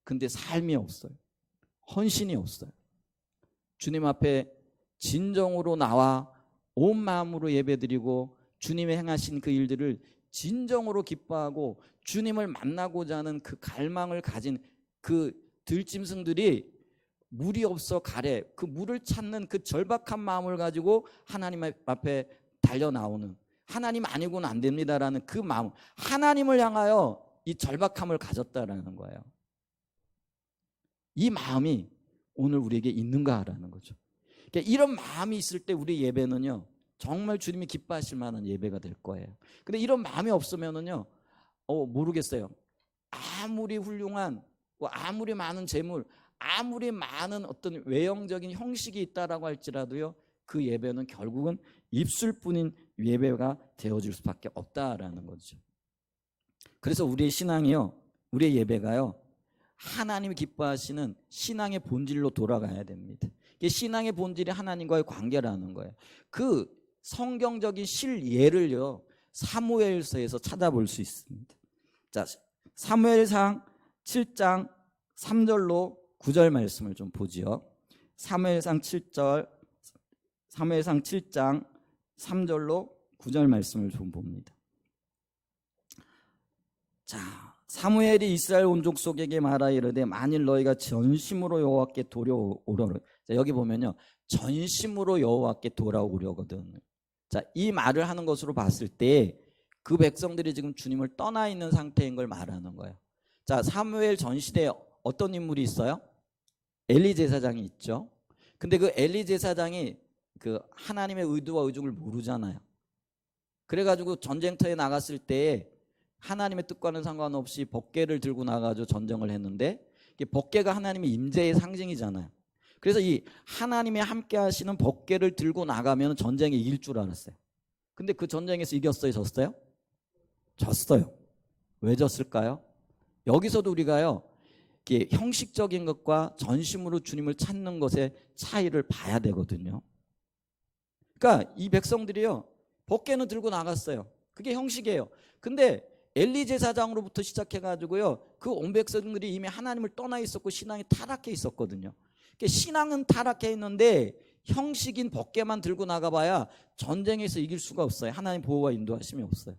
Speaker 1: 근데 삶이 없어요. 헌신이 없어요. 주님 앞에 진정으로 나와 온 마음으로 예배드리고 주님의 행하신 그 일들을 진정으로 기뻐하고 주님을 만나고자 하는 그 갈망을 가진 그 들짐승들이 물이 없어 가래, 그 물을 찾는 그 절박한 마음을 가지고 하나님 앞에 달려 나오는, 하나님 아니고는 안 됩니다라는 그 마음, 하나님을 향하여 이 절박함을 가졌다라는 거예요. 이 마음이 오늘 우리에게 있는가라는 거죠. 그러니까 이런 마음이 있을 때 우리 예배는요, 정말 주님이 기뻐하실 만한 예배가 될 거예요. 근데 이런 마음이 없으면은요, 모르겠어요. 아무리 훌륭한, 아무리 많은 재물, 아무리 많은 어떤 외형적인 형식이 있다라고 할지라도요, 그 예배는 결국은 입술뿐인 예배가 되어질 수밖에 없다라는 거죠. 그래서 우리의 신앙이요, 우리의 예배가요, 하나님이 기뻐하시는 신앙의 본질로 돌아가야 됩니다. 신앙의 본질이 하나님과의 관계라는 거예요. 그 성경적인 실예를요, 사무엘서에서 찾아볼 수 있습니다. 자, 사무엘상 7장 3절로 9절 말씀을 좀 보지요. 사무엘상 7장 3절로 9절 말씀을 좀 봅니다. 자, 사무엘이 이스라엘 온 족속에게 말하 이르되 만일 너희가 전심으로 여호와께 돌아오려거든. 자, 여기 보면요, 전심으로 여호와께 돌아오려거든. 자, 이 말을 하는 것으로 봤을 때 그 백성들이 지금 주님을 떠나 있는 상태인 걸 말하는 거예요. 자, 사무엘 전 시대에 어떤 인물이 있어요? 엘리 제사장이 있죠. 근데 그 엘리 제사장이 그 하나님의 의도와 의중을 모르잖아요. 그래가지고 전쟁터에 나갔을 때 하나님의 뜻과는 상관없이 법궤를 들고 나가서 전쟁을 했는데, 법궤가 하나님의 임재의 상징이잖아요. 그래서 이 하나님이 함께 하시는 법궤를 들고 나가면 전쟁에 이길 줄 알았어요. 근데 그 전쟁에서 이겼어요, 졌어요? 졌어요. 왜 졌을까요? 여기서도 우리가요, 형식적인 것과 전심으로 주님을 찾는 것의 차이를 봐야 되거든요. 그러니까 이 백성들이요, 법궤는 들고 나갔어요. 그게 형식이에요. 근데 엘리 제사장으로부터 시작해가지고요, 그 온 백성들이 이미 하나님을 떠나 있었고 신앙이 타락해 있었거든요. 그러니까 신앙은 타락해 있는데 형식인 법궤만 들고 나가봐야 전쟁에서 이길 수가 없어요. 하나님 보호와 인도하심이 없어요.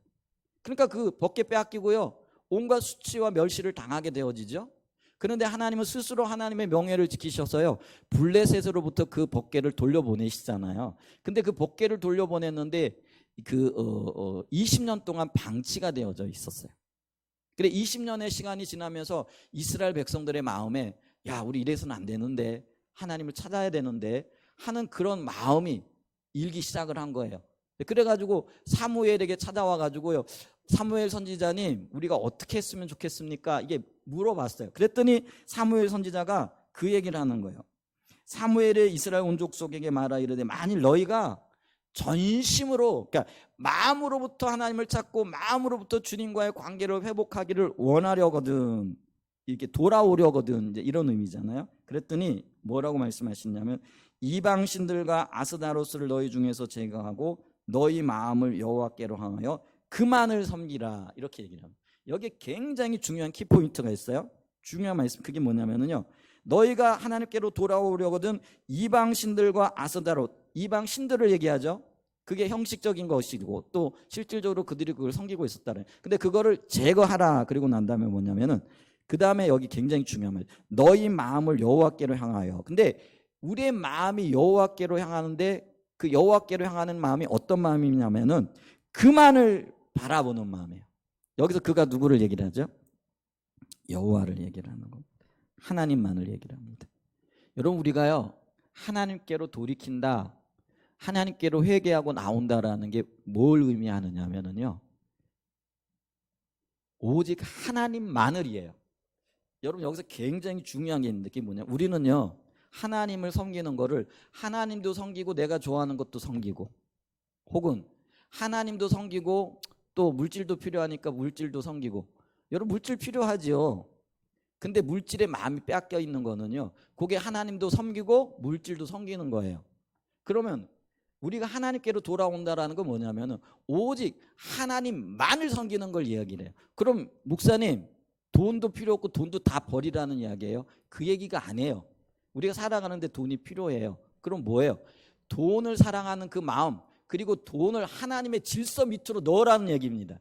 Speaker 1: 그러니까 그 법궤 빼앗기고요, 온갖 수치와 멸시를 당하게 되어지죠. 그런데 하나님은 스스로 하나님의 명예를 지키셔서요, 블레셋으로부터 그 법궤를 돌려보내시잖아요. 근데 그 법궤를 돌려보냈는데 그 20년 동안 방치가 되어져 있었어요. 그래 20년의 시간이 지나면서 이스라엘 백성들의 마음에, 야, 우리 이래서는 안 되는데, 하나님을 찾아야 되는데 하는 그런 마음이 일기 시작을 한 거예요. 그래가지고 사무엘에게 찾아와 가지고요, 사무엘 선지자님 우리가 어떻게 했으면 좋겠습니까? 이게 물어봤어요. 그랬더니 사무엘 선지자가 그 얘기를 하는 거예요. 사무엘의 이스라엘 온 족속에게 말하 이르되 만일 너희가 전심으로 그러니까 마음으로부터 하나님을 찾고 마음으로부터 주님과의 관계를 회복하기를 원하려거든 이렇게 돌아오려거든 이제 이런 의미잖아요. 그랬더니 뭐라고 말씀하시냐면 이방 신들과 아스다로스를 너희 중에서 제거하고 너희 마음을 여호와께로 향하여 그만을 섬기라 이렇게 얘기를 합니다. 여기에 굉장히 중요한 키포인트가 있어요. 중요한 말씀 그게 뭐냐면요. 너희가 하나님께로 돌아오려거든 이방 신들과 아스다롯 이방 신들을 얘기하죠. 그게 형식적인 것이고 또 실질적으로 그들이 그걸 섬기고 있었다는. 근데 그거를 제거하라. 그리고 난 다음에 뭐냐면은 그 다음에 여기 굉장히 중요한 말. 너희 마음을 여호와께로 향하여. 근데 우리의 마음이 여호와께로 향하는데 그 여호와께로 향하는 마음이 어떤 마음이냐면은 그만을 바라보는 마음이에요. 여기서 그가 누구를 얘기를 하죠? 여호와를 얘기를 하는 겁니다. 하나님만을 얘기를 합니다. 여러분 우리가요 하나님께로 돌이킨다, 하나님께로 회개하고 나온다라는 게 뭘 의미하느냐면요 오직 하나님만을이에요. 여러분 여기서 굉장히 중요한 게 있는데 그게 뭐냐? 우리는요 하나님을 섬기는 거를 하나님도 섬기고 내가 좋아하는 것도 섬기고 혹은 하나님도 섬기고 또 물질도 필요하니까 물질도 섬기고. 여러분 물질 필요하죠. 근데 물질에 마음이 빼앗겨 있는 거는요 그게 하나님도 섬기고 물질도 섬기는 거예요. 그러면 우리가 하나님께로 돌아온다라는 건 뭐냐면은 오직 하나님만을 섬기는 걸 이야기를 해요. 그럼 목사님 돈도 필요 없고 돈도 다 버리라는 이야기예요? 그 얘기가 아니에요. 우리가 살아가는데 돈이 필요해요. 그럼 뭐예요? 돈을 사랑하는 그 마음 그리고 돈을 하나님의 질서 밑으로 넣으라는 얘기입니다.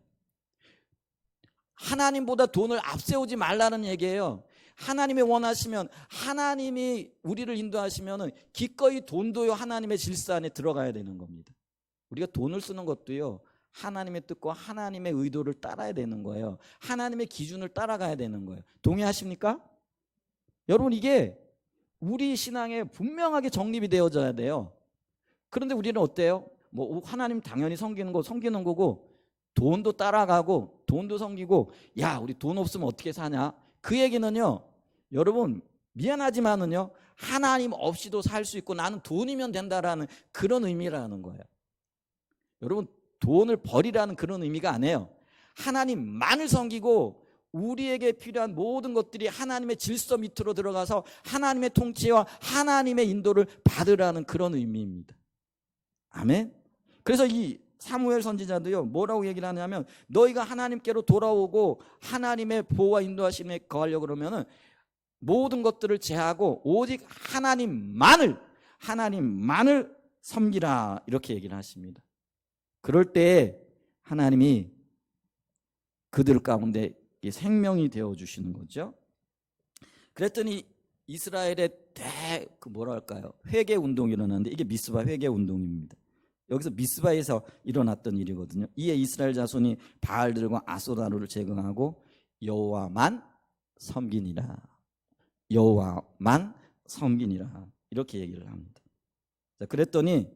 Speaker 1: 하나님보다 돈을 앞세우지 말라는 얘기예요. 하나님이 원하시면 하나님이 우리를 인도하시면 기꺼이 돈도요 하나님의 질서 안에 들어가야 되는 겁니다. 우리가 돈을 쓰는 것도요 하나님의 뜻과 하나님의 의도를 따라야 되는 거예요. 하나님의 기준을 따라가야 되는 거예요. 동의하십니까? 여러분 이게 우리 신앙에 분명하게 정립이 되어져야 돼요. 그런데 우리는 어때요? 뭐 하나님 당연히 섬기는 거고 돈도 따라가고 돈도 섬기고 야 우리 돈 없으면 어떻게 사냐? 그 얘기는요 여러분 미안하지만은요 하나님 없이도 살 수 있고 나는 돈이면 된다라는 그런 의미라는 거예요. 여러분 돈을 버리라는 그런 의미가 아니에요. 하나님만을 섬기고 우리에게 필요한 모든 것들이 하나님의 질서 밑으로 들어가서 하나님의 통치와 하나님의 인도를 받으라는 그런 의미입니다. 아멘. 그래서 이 사무엘 선지자도요 뭐라고 얘기를 하냐면 너희가 하나님께로 돌아오고 하나님의 보호와 인도하심에 거하려고 그러면은 모든 것들을 제하고 오직 하나님만을 섬기라 이렇게 얘기를 하십니다. 그럴 때 하나님이 그들 가운데 생명이 되어주시는 거죠. 그랬더니 이스라엘의 회개 운동이 일어났는데 이게 미스바 회개 운동입니다. 여기서 미스바에서 일어났던 일이거든요. 이에 이스라엘 자손이 바알들과 아소다로를 제거하고 여호와만 섬기니라. 여호와만 섬기니라. 이렇게 얘기를 합니다. 자, 그랬더니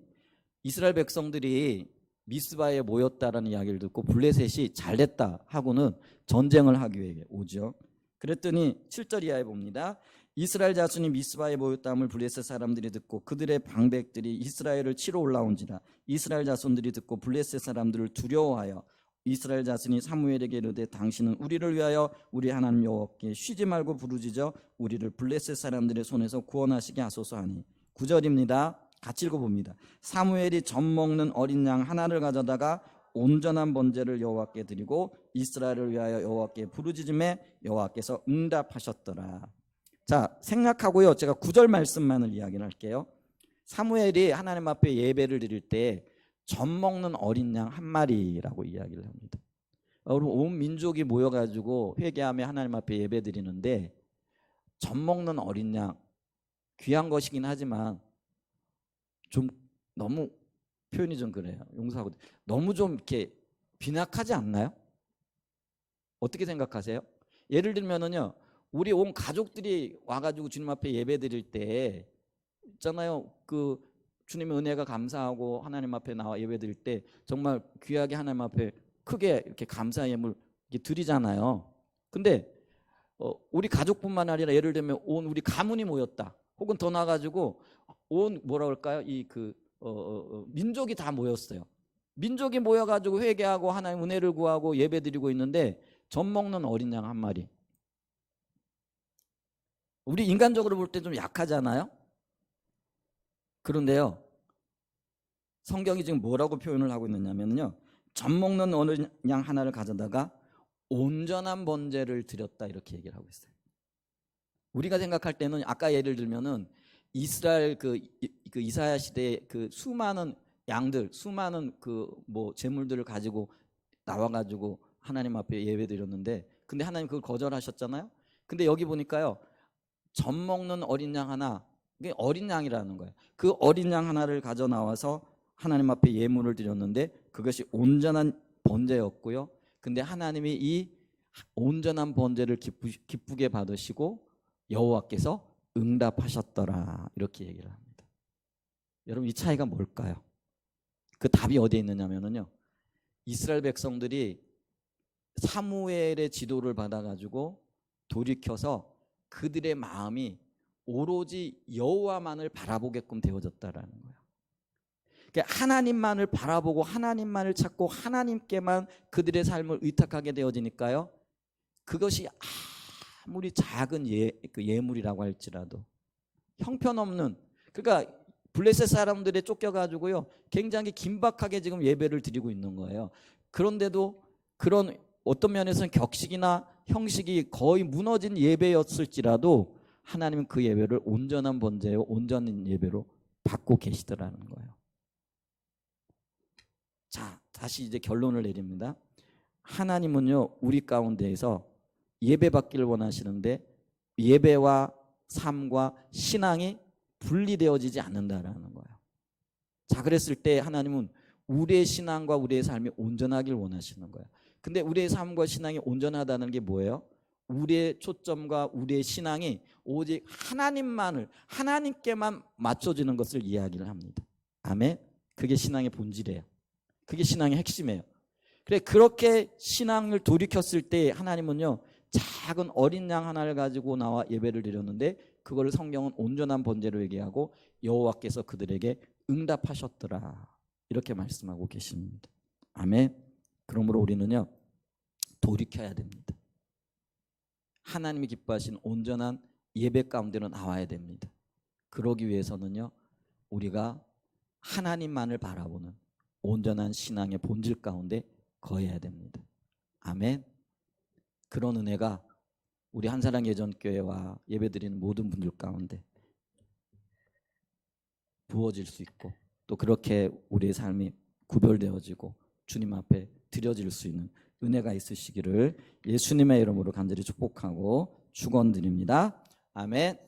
Speaker 1: 이스라엘 백성들이 미스바에 모였다라는 이야기를 듣고 블레셋이 잘됐다 하고는 전쟁을 하기 위해 오죠. 그랬더니 7절 이하에 봅니다. 이스라엘 자손이 미스바에 모였다함을 블레셋 사람들이 듣고 그들의 방백들이 이스라엘을 치러 올라온지라. 이스라엘 자손들이 듣고 블레셋 사람들을 두려워하여 이스라엘 자손이 사무엘에게 이르되 당신은 우리를 위하여 우리 하나님 여호와께 쉬지 말고 부르짖어 우리를 블레셋 사람들의 손에서 구원하시게 하소서 하니. 9절입니다. 같이 읽어봅니다. 사무엘이 젖 먹는 어린 양 하나를 가져다가 온전한 번제를 여호와께 드리고 이스라엘을 위하여 여호와께 부르짖음에 여호와께서 응답하셨더라. 자, 생각하고요 제가 9절 말씀만을 이야기를 할게요. 사무엘이 하나님 앞에 예배를 드릴 때 젖 먹는 어린 양 한 마리라고 이야기를 합니다. 온 민족이 모여가지고 회개하며 하나님 앞에 예배 드리는데 젖 먹는 어린 양 귀한 것이긴 하지만 좀 너무 표현이 좀 그래요. 용서하고 너무 좀 이렇게 빈약하지 않나요? 어떻게 생각하세요? 예를 들면은요 우리 온 가족들이 와가지고 주님 앞에 예배 드릴 때 있잖아요. 그 주님의 은혜가 감사하고 하나님 앞에 나와 예배 드릴 때 정말 귀하게 하나님 앞에 크게 이렇게 감사 예물 이렇게 드리잖아요. 근데 우리 가족뿐만 아니라 예를 들면 온 우리 가문이 모였다. 혹은 더 나가지고 온 뭐라 그럴까요? 민족이 다 모였어요. 민족이 모여가지고 회개하고 하나님 은혜를 구하고 예배드리고 있는데 젖 먹는 어린 양 한 마리. 우리 인간적으로 볼 때 좀 약하잖아요. 그런데요, 성경이 지금 뭐라고 표현을 하고 있느냐면요, 젖 먹는 어린 양 하나를 가져다가 온전한 번제를 드렸다 이렇게 얘기를 하고 있어요. 우리가 생각할 때는 아까 예를 들면은 이스라엘 그 이사야 시대에 그 수많은 양들, 수많은 그 뭐 제물들을 가지고 나와가지고 하나님 앞에 예배드렸는데, 근데 하나님 그걸 거절하셨잖아요. 근데 여기 보니까요, 젖 먹는 어린 양 하나, 이게 어린 양이라는 거예요. 그 어린 양 하나를 가져 나와서 하나님 앞에 예물을 드렸는데 그것이 온전한 번제였고요. 근데 하나님이 이 온전한 번제를 기쁘게 받으시고 여호와께서 응답하셨더라 이렇게 얘기를 합니다. 여러분, 이 차이가 뭘까요? 그 답이 어디에 있느냐면요, 이스라엘 백성들이 사무엘의 지도를 받아가지고 돌이켜서 그들의 마음이 오로지 여호와만을 바라보게끔 되어졌다라는 거예요. 그러니까 하나님만을 바라보고 하나님만을 찾고 하나님께만 그들의 삶을 의탁하게 되어지니까요, 그것이 아무리 작은 예물이라고 할지라도 형편없는, 그러니까 블레셋 사람들에 쫓겨가지고요 굉장히 긴박하게 지금 예배를 드리고 있는 거예요. 그런데도 그런 어떤 면에서는 격식이나 형식이 거의 무너진 예배였을지라도 하나님은 그 예배를 온전한 번제요 온전한 예배로 받고 계시더라는 거예요. 자, 다시 이제 결론을 내립니다. 하나님은요 우리 가운데에서 예배 받기를 원하시는데 예배와 삶과 신앙이 분리되어지지 않는다라는 거예요. 자, 그랬을 때 하나님은 우리의 신앙과 우리의 삶이 온전하길 원하시는 거예요. 근데 우리의 삶과 신앙이 온전하다는 게 뭐예요? 우리의 초점과 우리의 신앙이 오직 하나님께만 맞춰지는 것을 이야기를 합니다. 아멘. 그게 신앙의 본질이에요. 그게 신앙의 핵심이에요. 그래, 그렇게 신앙을 돌이켰을 때 하나님은요 작은 어린 양 하나를 가지고 나와 예배를 드렸는데 그거를 성경은 온전한 번제로 얘기하고 여호와께서 그들에게 응답하셨더라 이렇게 말씀하고 계십니다. 아멘. 그러므로 우리는요 돌이켜야 됩니다. 하나님이 기뻐하신 온전한 예배 가운데로 나와야 됩니다. 그러기 위해서는요 우리가 하나님만을 바라보는 온전한 신앙의 본질 가운데 거해야 됩니다. 아멘. 그런 은혜가 우리 한사랑 예전교회와 예배드리는 모든 분들 가운데 부어질 수 있고 또 그렇게 우리의 삶이 구별되어지고 주님 앞에 드려질 수 있는 은혜가 있으시기를 예수님의 이름으로 간절히 축복하고 축원드립니다. 아멘.